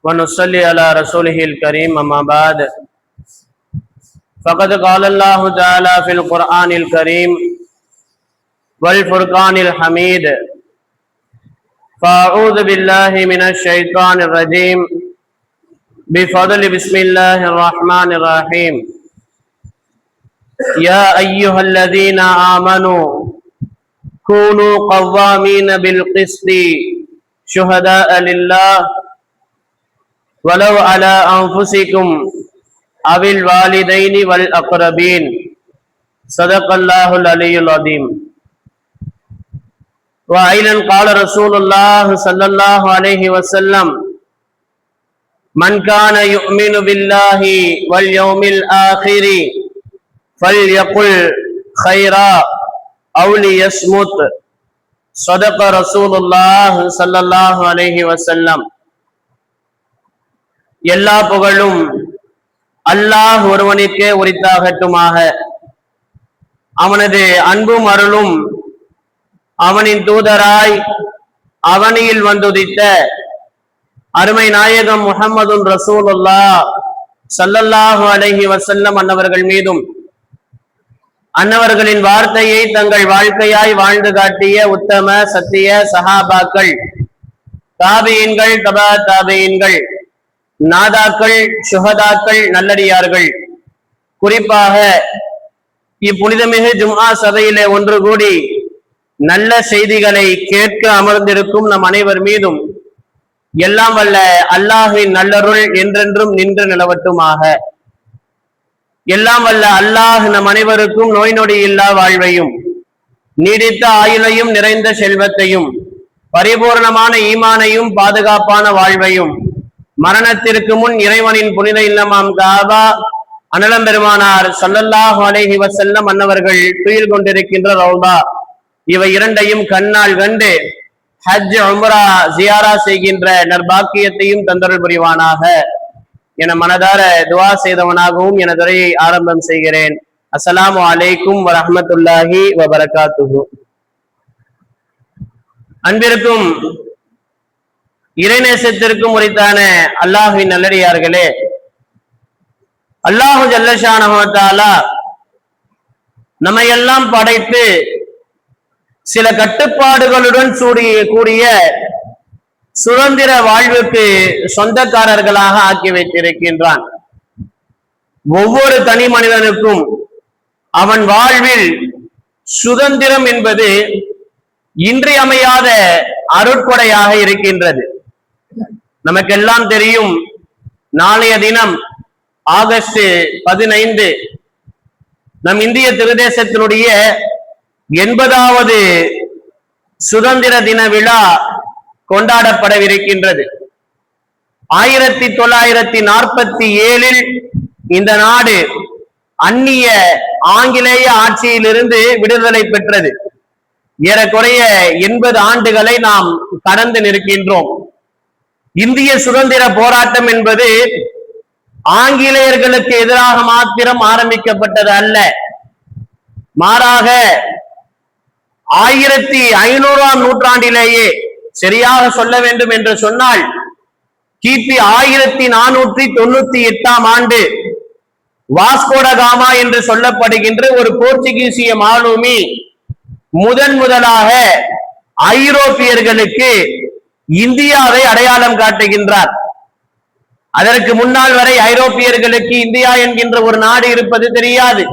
ونصلي على رسوله الكريم أما بعد فقد قال الله تعالى في القرآن الكريم والفرقان الحميد فأعوذ بالله من الشيطان الرجيم بفضل بسم الله الرحمن الرحيم يا أيها الذين آمنوا كونوا قوامين بالقسط شهداء لله ولو على أنفسكم أو الوالدين والأقربين صدق الله العلي العظيم. وأيضا قال رسول الله صلى الله عليه وسلم من كان يؤمن بالله واليوم الآخر فليقل خيرا أو ليصمت صدق رسول الله صلى الله عليه وسلم. எல்லா புகழும் அல்லாஹ் ஒருவனுக்கே உரித்தாகட்டுமாக. அவனது அன்பும் அருளும் அவனின் தூதராய் அவனியில் வந்துதித்த அருமை நாயகம் முஹம்மதுன் ரசூலுல்லாஹ் ஸல்லல்லாஹு அலைஹி வஸல்லம் அன்னவர்கள் மீதும் அன்னவர்களின் வார்த்தையை தங்கள் வாழ்க்கையாய் வாழ்ந்து காட்டிய உத்தம சத்திய சஹாபாக்கள், தாபியீன்கள், தபா தாபியீன்கள், நாதாக்கள், சுஹதாக்கள், நல்லடியார்கள், குறிப்பாக இப்புனிதமிகு ஜும்ஆ சபையிலே ஒன்று கூடி நல்ல செய்திகளை கேட்க அமர்ந்திருக்கும் நம் அனைவர் மீதும் எல்லாம் வல்ல அல்லாஹின் நல்லருள் என்றென்றும் நின்று நிலவட்டுமாக. எல்லாம் வல்ல அல்லாஹ் நம் அனைவருக்கும் நோய் நொடி இல்லா வாழ்வையும் நீடித்த ஆயுளையும் நிறைந்த செல்வத்தையும் பரிபூர்ணமான ஈமானையும் பாதுகாப்பான வாழ்வையும் மரணத்திற்கு முன் இறைவனின் புனித இல்லமாம் காபா அனலம் பெருமானார் ஸல்லல்லாஹு அலைஹி வஸல்லம் அன்னவர்கள் துயில் கொண்டிருக்கின்ற ரௌபா இவை இரண்டையும் கண்ணால் கண்டு ஹஜ் உம்ரா ஜியாரா செய்கின்ற நற்பாக்கியத்தையும் தந்தருள் புரிவானாக என மனதார துவா செய்தவனாகவும் என துறையை ஆரம்பம் செய்கிறேன். அஸ்ஸலாமு அலைக்கும் வரஹ்மத்துல்லாஹி வபரகாத்துஹு. அன்பிற்கும் இறைநேசத்திற்கும் உரித்தான அல்லாஹ்வின் நல்லடியார்களே, அல்லாஹு ஜல்ல ஷானஹு வ தஆலா நம்மையெல்லாம் படைத்து சில கட்டுப்பாடுகளுடன் கூடிய சுதந்திர வாழ்வுக்கு சொந்தக்காரர்களாக ஆக்கி வைத்திருக்கின்றான். ஒவ்வொரு தனி மனிதனுக்கும் அவன் வாழ்வில் சுதந்திரம் என்பது இன்றியமையாத அருட்கொடையாக இருக்கின்றது. நமக்கெல்லாம் தெரியும், நாளைய தினம் ஆகஸ்ட் 15 நம் இந்திய திருதேசத்தினுடைய 80வது சுதந்திர தின விழா கொண்டாடப்படவிருக்கின்றது. 1947 இந்த நாடு அந்நிய ஆங்கிலேய ஆட்சியிலிருந்து விடுதலை பெற்றது. ஏறக்குறைய 80 ஆண்டுகளை நாம் கடந்து நிற்கின்றோம். இந்திய சுதந்திர போராட்டம் என்பது ஆங்கிலேயர்களுக்கு எதிராக மாத்திரம் ஆரம்பிக்கப்பட்டது அல்ல, மாறாக 1500ஆம் நூற்றாண்டிலேயே, சரியாக சொல்ல வேண்டும் என்று சொன்னால் கிபி 1498ஆம் ஆண்டு வாஸ்கோ ட காமா என்று சொல்லப்படுகின்ற ஒரு போர்ச்சுகீசிய மாலுமி முதலாக ஐரோப்பியர்களுக்கு இந்தியாவை அடையாளம் காட்டுகின்றார். அதற்கு முன்னால் வரை ஐரோப்பியர்களுக்கு இந்தியா என்கின்ற ஒரு நாடு இருப்பது தெரியாது.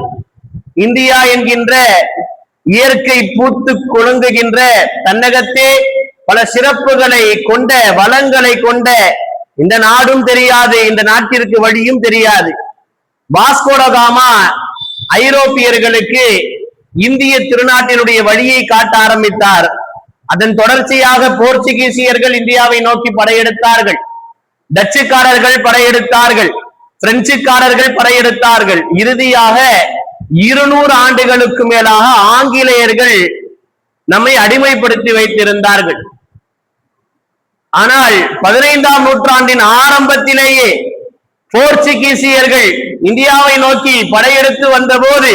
இந்தியா என்கின்ற இயற்கை பூத்து கொழுங்குகின்ற தன்னகத்தே பல சிறப்புகளை கொண்ட வளங்களை கொண்ட இந்த நாடும் தெரியாது, இந்த நாட்டிற்கு வழியும் தெரியாது. வாஸ்கோ ட காமா ஐரோப்பியர்களுக்கு இந்திய திருநாட்டினுடைய வழியை காட்ட ஆரம்பித்தார். அதன் தொடர்ச்சியாக போர்ச்சுகீசியர்கள் இந்தியாவை நோக்கி படையெடுத்தார்கள், டச்சுக்காரர்கள் படையெடுத்தார்கள், பிரெஞ்சுக்காரர்கள் படையெடுத்தார்கள். இறுதியாக 200 ஆண்டுகளுக்கு மேலாக ஆங்கிலேயர்கள் நம்மை அடிமைப்படுத்தி வைத்திருந்தார்கள். ஆனால் 15ஆம் நூற்றாண்டின் ஆரம்பத்திலேயே போர்ச்சுகீசியர்கள் இந்தியாவை நோக்கி படையெடுத்து வந்தபோது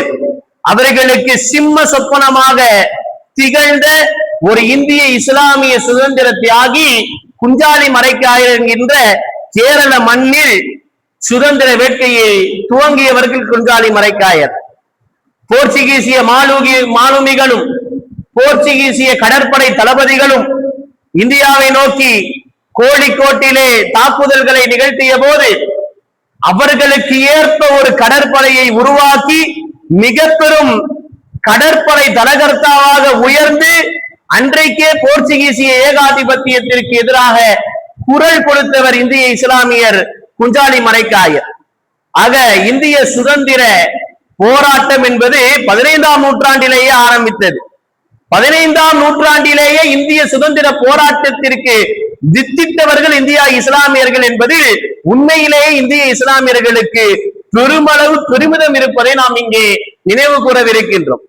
அவர்களுக்கு சிம்ம சொப்பனமாக திகழ்ந்த ஒரு இந்திய இஸ்லாமிய சுதந்திர தியாகி குஞ்சாலி மரைக்காயர் என்கின்ற கேரள மண்ணில் சுதந்திர வேட்கையை துவங்கியவர்கள் குஞ்சாலி மரைக்காயர். போர்ச்சுகீசிய மாலுமிகளும் போர்ச்சுகீசிய கடற்படை தளபதிகளும் இந்தியாவை நோக்கி கோழிக்கோட்டிலே தாக்குதல்களை நிகழ்த்திய போது அவர்களுக்கு ஏற்ப ஒரு கடற்படையை உருவாக்கி மிக பெரும் கடற்படை தலகர்த்தாவாக உயர்ந்து அன்றைக்கே போர்ச்சுகீசிய ஏகாதிபத்தியத்திற்கு எதிராக குரல் கொடுத்தவர் இந்திய இஸ்லாமியர் குஞ்சாலி மரைக்காயர். ஆக இந்திய சுதந்திர போராட்டம் என்பது 15ஆம் நூற்றாண்டிலேயே ஆரம்பித்தது. 15ஆம் நூற்றாண்டிலேயே இந்திய சுதந்திர போராட்டத்திற்கு வித்திட்டவர்கள் இந்தியா இஸ்லாமியர்கள் என்பது உண்மையிலேயே இந்திய இஸ்லாமியர்களுக்கு பெருமளவு பெருமிதம் இருப்பதை நாம் இங்கே நினைவு கூறவிருக்கின்றோம்.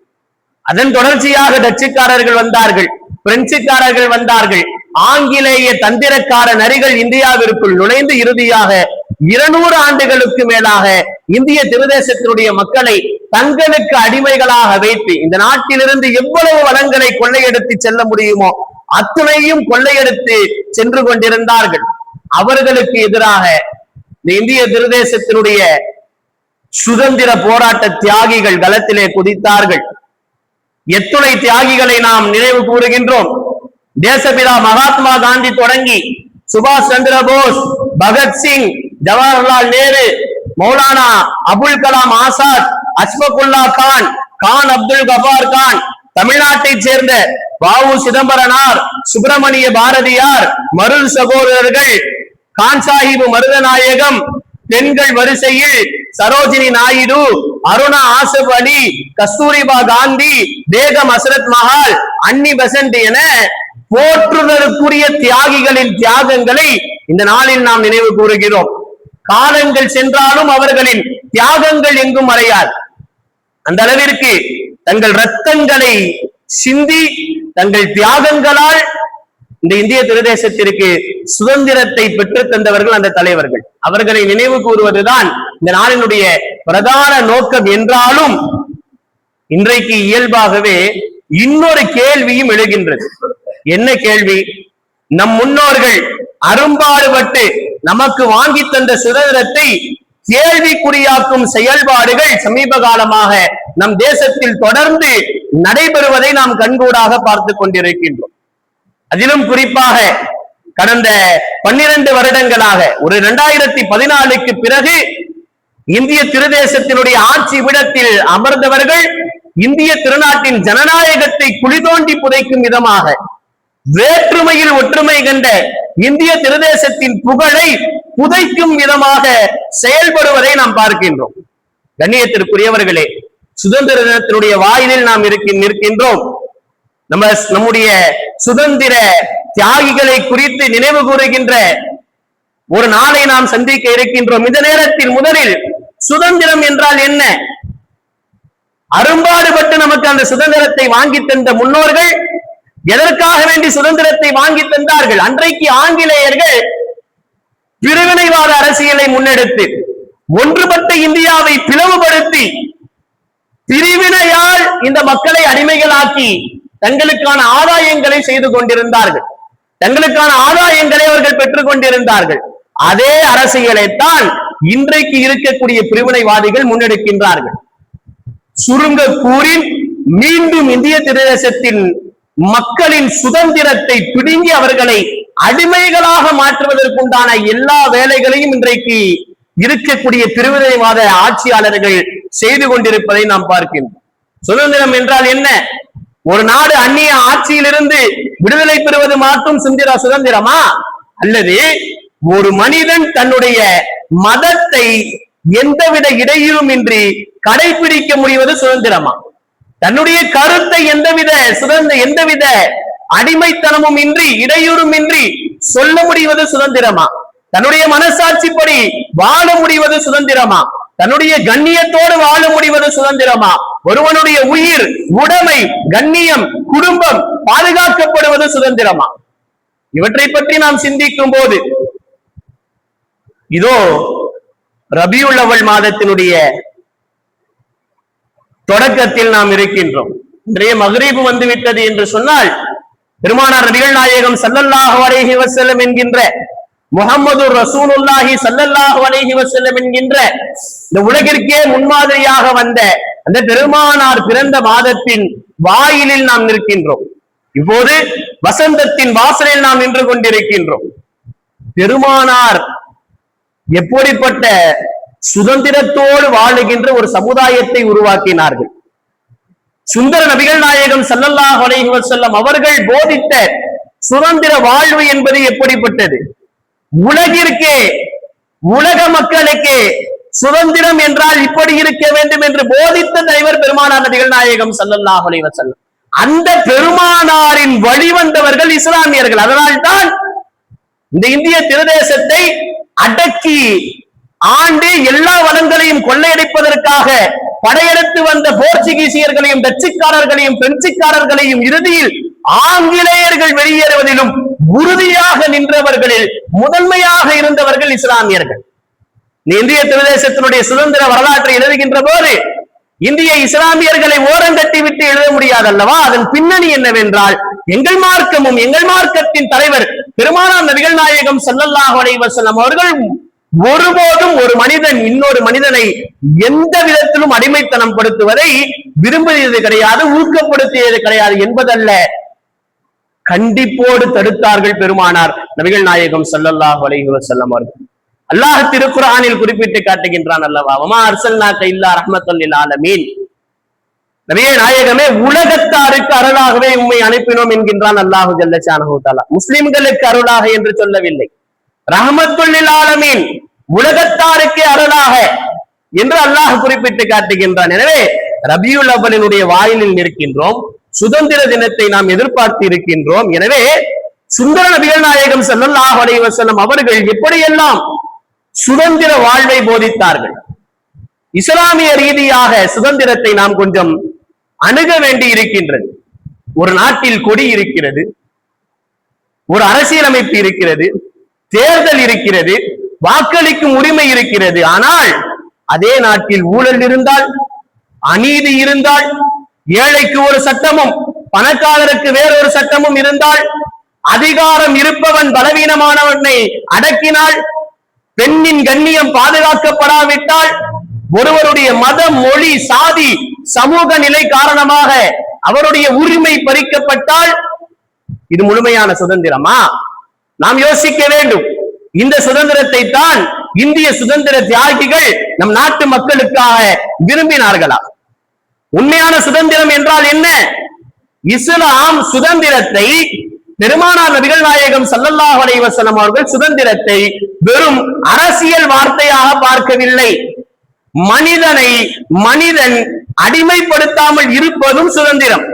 அதன் தொடர்ச்சியாக டச்சுக்காரர்கள் வந்தார்கள், பிரெஞ்சுக்காரர்கள் வந்தார்கள், ஆங்கிலேய தந்திரக்கார நரிகள் இந்தியாவிற்குள் நுழைந்து இறுதியாக 200 ஆண்டுகளுக்கு மேலாக இந்திய திருதேசத்தினுடைய மக்களை தங்களுக்கு அடிமைகளாக வைத்து இந்த நாட்டிலிருந்து எவ்வளவு வளங்களை கொள்ளையெடுத்து செல்ல முடியுமோ அத்துணையும் கொள்ளையெடுத்து சென்று கொண்டிருந்தார்கள். அவர்களுக்கு எதிராக இந்த இந்திய திருதேசத்தினுடைய சுதந்திர போராட்ட தியாகிகள் களத்திலே குதித்தார்கள். எத்துணை தியாகிகளை நாம் நினைவு கூறுகின்றோம். தேசபிதா மகாத்மா காந்தி தொடங்கி சுபாஷ் சந்திர போஸ், பகத்சிங், ஜவஹர்லால் நேரு, மௌலானா அபுல் கலாம் ஆசாத், அஷ்பகுல்லா கான், கான் அப்துல் கபார் கான், தமிழ்நாட்டைச் சேர்ந்த வ.உ. சிதம்பரனார், சுப்பிரமணிய பாரதியார், மருது சகோதரர்கள், கான் சாஹிப் மருதநாயகம், பெண்கள் வரிசையில் சரோஜினி நாயுடு, அருணா ஆசப் அலி, கஸ்தூரிபா காந்தி, பேகம் ஹசரத் மஹால், அன்னி பெசன்ட் என போற்றுதலுக்குரிய தியாகிகளின் தியாகங்களை இந்த நாளில் நாம் நினைவு கூறுகிறோம். காலங்கள் சென்றாலும் அவர்களின் தியாகங்கள் எங்கும் மறையாது. அந்த அளவிற்கு தங்கள் ரத்தங்களை சிந்தி தங்கள் தியாகங்களால் இந்த இந்திய திருதேசத்திற்கு சுதந்திரத்தை பெற்று தந்தவர்கள் அந்த தலைவர்கள். அவர்களை நினைவு கூறுவதுதான் இந்த நாளினுடைய பிரதான நோக்கம் என்றாலும் இன்றைக்கு இயல்பாகவே இன்னொரு கேள்வியும் எழுகின்றது. என்ன கேள்வி? நம் முன்னோர்கள் அரும்பாடுபட்டு நமக்கு வாங்கி தந்த சுதந்திரத்தை கேள்விக்குறியாக்கும் செயல்பாடுகள் சமீப காலமாக நம் தேசத்தில் தொடர்ந்து நடைபெறுவதை நாம் கண்கூடாக பார்த்து கொண்டிருக்கின்றோம். அதிலும் குறிப்பாக கடந்த 12 வருடங்களாக ஒரு 2014க்கு பிறகு இந்திய திருதேசத்தினுடைய ஆட்சி விடத்தில் அமர்ந்தவர்கள் இந்திய திருநாட்டின் ஜனநாயகத்தை குழி தோண்டி புதைக்கும் விதமாக வேற்றுமையில் ஒற்றுமை கண்ட இந்திய திருதேசத்தின் புகழை புதைக்கும் விதமாக செயல்படுவதை நாம் பார்க்கின்றோம். கண்ணியத்திற்குரியவர்களே, சுதந்திர தினத்தினுடைய வாயிலில் நாம் நிற்கின்றோம். நம்முடைய சுதந்திர தியாகிகளை குறித்து நினைவு கூறுகின்ற ஒரு நாளை நாம் சந்திக்க இருக்கின்றோம். இந்த நேரத்தில் முதலில் சுதந்திரம் என்றால் என்ன? அரும்பாடுபட்டு நமக்கு அந்த சுதந்திரத்தை வாங்கி தந்த முன்னோர்கள் எதற்காக வேண்டி சுதந்திரத்தை வாங்கி தந்தார்கள்? அன்றைக்கு ஆங்கிலேயர்கள் பிரிவினைவாத அரசியலை முன்னெடுத்து ஒன்றுபட்ட இந்தியாவை பிளவுபடுத்தி பிரிவினையால் இந்த மக்களை அடிமைகளாக்கி தங்களுக்கான ஆதாயங்களை செய்து கொண்டிருந்தார்கள். தங்களுக்கான ஆதாயங்களை அவர்கள் பெற்றுக் கொண்டிருந்தார்கள். அதே அரசியலைத்தான் இன்றைக்கு இருக்கக்கூடிய பிரிவினைவாதிகள் முன்னெடுக்கின்றார்கள். சுருங்க கூறில் மீண்டும் இந்திய திருதேசத்தின் மக்களின் சுதந்திரத்தை பிடுங்கி அவர்களை அடிமைகளாக மாற்றுவதற்குண்டான எல்லா வேலைகளையும் இன்றைக்கு இருக்கக்கூடிய பிரிவினைவாத ஆட்சியாளர்கள் செய்து கொண்டிருப்பதை நாம் பார்க்கின்றோம். சுதந்திரம் என்றால் என்ன? ஒரு நாடு அந்நிய ஆட்சியிலிருந்து விடுதலை பெறுவது மட்டும் சுதந்திரமா? அல்லது ஒரு மனிதன் தன்னுடைய மதத்தை எந்தவித இடையூறும் இன்றி கடைபிடிக்க முடிவது சுதந்திரமா? தன்னுடைய கருத்தை எந்தவித அடிமைத்தனமும் இன்றி இடையூறும் இன்றி சொல்ல முடிவது சுதந்திரமா? தன்னுடைய மனசாட்சிப்படி வாழ முடிவது சுதந்திரமா? தன்னுடைய கண்ணியத்தோடு வாழ முடிவது சுதந்திரமா? ஒருவனுடைய உயிர், உடைமை, கண்ணியம், குடும்பம் பாதுகாக்கப்படுவது சுதந்திரமா? இவற்றை பற்றி நாம் சிந்திக்கும் போது இதோ ரபியுல் அவ்வல் மாதத்தினுடைய தொடக்கத்தில் நாம் இருக்கின்றோம். இன்றைய மக்ரிப் வந்துவிட்டது என்று சொன்னால் பெருமானார் நபிகள் நாயகம் ஸல்லல்லாஹு அலைஹி வஸல்லம் என்கின்ற முஹம்மது ரசூலுல்லாஹி ஸல்லல்லாஹு அலைஹி வஸல்லம் என்கின்ற இந்த உலகிற்கே முன்மாதிரியாக வந்த அந்த பெருமானார் பிறந்த மாதத்தின் வாயிலில் நாம் நிற்கின்றோம். இப்போது வசந்தத்தின் வாசலில் நாம் நின்று கொண்டிருக்கின்றோம். பெருமானார் எப்படிப்பட்ட சுதந்திரத்தோடு வாழுகின்ற ஒரு சமுதாயத்தை உருவாக்கினார்கள். சுந்தர நபிகள் நாயகம் ஸல்லல்லாஹு அலைஹி வஸல்லம் அவர்கள் போதித்த சுதந்திர வாழ்வு என்பது எப்படிப்பட்டது? உலகிற்கே, உலக மக்களுக்கே சுதந்திரம் என்றால் இப்படி இருக்க வேண்டும் என்று போதித்த தலைவர் பெருமானார் நபிகள் நாயகம் ஸல்லல்லாஹு அலைஹி வஸல்லம். அந்த பெருமானாரின் வழிவந்தவர்கள் இஸ்லாமியர்கள். அதனால்தான் இந்த இந்திய திருதேசத்தை அடக்கி ஆண்டு எல்லா வளங்களையும் கொள்ளையடிப்பதற்காக படையெடுத்து வந்த போர்ச்சுகீசியர்களையும் டச்சுக்காரர்களையும் பிரெஞ்சுக்காரர்களையும் இறுதியில் ஆங்கிலேயர்கள் வெளியேறுவதிலும் உறுதியாக நின்றவர்களில் முதன்மையாக இருந்தவர்கள் இஸ்லாமியர்கள். இந்திய பிரதேசத்தினுடைய சுதந்திர வரலாற்றை எழுதுகின்ற போது இந்திய இஸ்லாமியர்களை ஓரங்கட்டி விட்டு எழுத முடியாது அல்லவா? அதன் பின்னணி என்னவென்றால், எங்கள் மார்க்கமும் எங்கள் மார்க்கத்தின் தலைவர் பெருமானார் நபிகள் நாயகம் ஸல்லல்லாஹு அலைஹி வஸல்லம் அவர்கள் ஒருபோதும் ஒரு மனிதன் இன்னொரு மனிதனை எந்த விதத்திலும் அடிமைத்தனம் படுத்துவதை விரும்பியது கிடையாது, ஊக்கப்படுத்தியது கிடையாது என்பதல்ல, கண்டிப்போடு தடுத்தார்கள் பெருமானார் நபிகள் நாயகம் ஸல்லல்லாஹு அலைஹி வஸல்லம் அவர்கள். அல்லாஹ் திருக்குர்ஆனில் குறிப்பிட்டு காட்டுகின்றான் அல்லவா, வமா அர்ஸல்னாக இல்லா ரஹ்மத்தல் லில் ஆலமீன், நபியே நாயகமே உலகத்தாருக்கு அருளாகவே உம்மை அனுப்பினோம் என்கின்றான் அல்லாஹ் ஜல்ல ஷானஹு தஆலா. முஸ்லிம்களுக்கு அருளாக என்று சொல்லவில்லை, ரஹ்மத்துல் லில் ஆலமீன் உலகத்தாருக்கு அருளாக என்று அல்லாஹ் குறிப்பிட்டு காட்டுகின்றான். எனவே ரபியுல் அவ்வலினுடைய வாயிலில் நிற்கின்றோம், சுதந்திர தினத்தை நாம் எதிர்பார்த்து இருக்கின்றோம். எனவே சுந்தர நபிகள் நாயகம் ஸல்லல்லாஹு அலைஹி வஸல்லம் அவர்கள் எப்படியெல்லாம் சுதந்திர வாழ்வை போதித்தார்கள். இஸ்லாமிய ரீதியாக சுதந்திரத்தை நாம் கொஞ்சம் அணுக வேண்டி இருக்கின்றது. ஒரு நாட்டில் கொடி இருக்கிறது, ஒரு அரசியலமைப்பு இருக்கிறது, தேர்தல் இருக்கிறது, வாக்களிக்கும் உரிமை இருக்கிறது. ஆனால் அதே நாட்டில் ஊழல் இருந்தால், அநீதி இருந்தால், ஏழைக்கு ஒரு சட்டமும் பணக்காரருக்கு வேறொரு சட்டமும் இருந்தால், அதிகாரம் இருப்பவன் பலவீனமானவனை அடக்கினால், பெண்ணின் கண்ணியம் பாதுகாக்கப்படாவிட்டால், ஒருவருடைய மதம், மொழி, சாதி, சமூக நிலை காரணமாக அவருடைய உரிமை பறிக்கப்பட்டால் இது முழுமையான சுதந்திரமா? நாம் யோசிக்க வேண்டும். இந்த சுதந்திரத்தை தான் இந்திய சுதந்திர தியாகிகள் நம் நாட்டு மக்களுக்காக விரும்பினார்களா? உண்மையான சுதந்திரம் என்றால் என்ன? இஸ்லாம் சுதந்திரத்தை, பெருமானார் நபிகள் நாயகம் ஸல்லல்லாஹு அலைஹி வஸல்லம் அவர்கள் சுதந்திரத்தை வெறும் அரசியல் வார்த்தையாக பார்க்கவில்லை. மனிதனை மனிதன் அடிமைப்படுத்தாமல் இருப்பதும் சுதந்திரம்,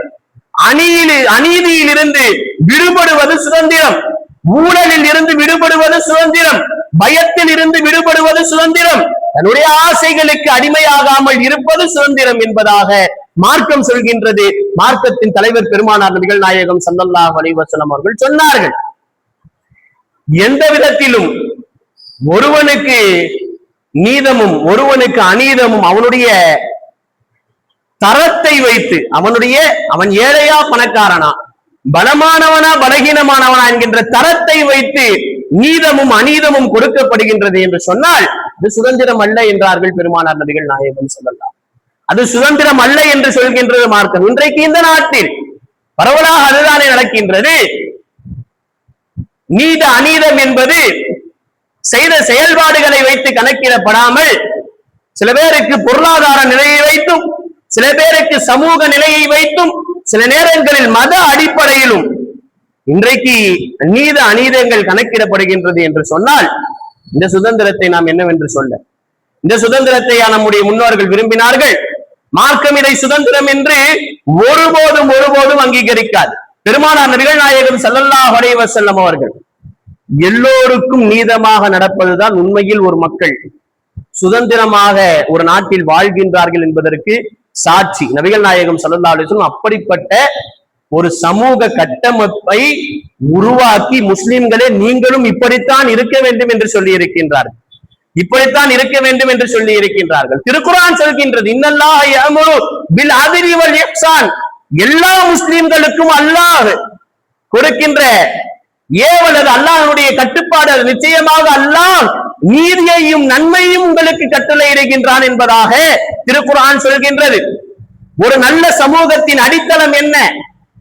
அநீதியில் இருந்து விடுபடுவது சுதந்திரம், ஊழலில் இருந்து விடுபடுவது சுதந்திரம், பயத்தில் இருந்து விடுபடுவது சுதந்திரம், தன்னுடைய ஆசைகளுக்கு அடிமையாகாமல் இருப்பது சுதந்திரம் என்பதாக மார்க்கம் சொல்கின்றது. மார்க்கத்தின் தலைவர் பெருமானார் நபிகள் நாயகம் ஸல்லல்லாஹு அலைஹி வஸல்லம் அவர்கள் சொன்னார்கள், எந்த விதத்திலும் ஒருவனுக்கு நீதமும் ஒருவனுக்கு அநீதமும் அவனுடைய தரத்தை வைத்து, அவன் ஏழையா பணக்காரனா, பலமானவனா பலகீனமானவனா என்கின்ற தரத்தை வைத்து நீதமும் அநீதமும் கொடுக்கப்படுகின்றது என்று சொன்னால் அது சுதந்திரம் அல்ல என்றார்கள் பெருமானார் நபிகள் நாயகம் ஸல்லல்லாஹு. அது சுதந்திரம் அல்ல என்று சொல்கின்றது மார்க்கம். இன்றைக்கு இந்த நாட்டில் பரவலாக அதுதானே நடக்கின்றது. நீத அநீதம் என்பது செய்த செயல்பாடுகளை வைத்து கணக்கிடப்படாமல், சில பேருக்கு பொருளாதார நிலையை வைத்தும், சில பேருக்கு சமூக நிலையை வைத்தும், சில நேரங்களில் மத அடிப்படையிலும் இன்றைக்கு நீத அநீதங்கள் கணக்கிடப்படுகின்றது என்று சொன்னால் இந்த சுதந்திரத்தை நாம் என்னவென்று சொல்ல? இந்த சுதந்திரத்தை நம்முடைய முன்னோர்கள் விரும்பினார்கள். மார்க்கம் இதை சுதந்திரம் என்று ஒருபோதும் அங்கீகரிக்காது. பெருமானார் நபிகள் நாயகம் ஸல்லல்லாஹு அலைஹி வஸல்லம் அவர்கள் எல்லோருக்கும் நீதமாக நடப்பதுதான் உண்மையில் ஒரு மக்கள் சுதந்திரமாக ஒரு நாட்டில் வாழ்கின்றார்கள் என்பதற்கு சாட்சி. நபிகள் நாயகம் ஸல்லல்லாஹு அலைஹி வஸல்லம் அப்படிப்பட்ட ஒரு சமூக கட்டமைப்பை உருவாக்கி, முஸ்லிம்களே நீங்களும் இப்படித்தான் இருக்க வேண்டும் என்று சொல்லி இருக்கின்றார்கள், இப்படித்தான் இருக்க வேண்டும் என்று சொல்லி இருக்கின்றார்கள். திருக்குர்ஆன் சொல்கின்றது, இன்னல்லாஹ யஅமுரு பில் அத்லி வல் இஹ்சான். எல்லா முஸ்லிம்களுக்கும் அல்லாஹ் கொடுக்கின்ற ஏவல் அது அல்லாஹ்வுடைய கட்டுப்பாடு. அது நிச்சயமாக அல்லாஹ் நீதியையும் நன்மையும் உங்களுக்கு கட்டளையிடுகின்றான் என்பதாக திருக்குர்ஆன் சொல்கின்றது. ஒரு நல்ல சமூகத்தின் அடித்தளம் என்ன?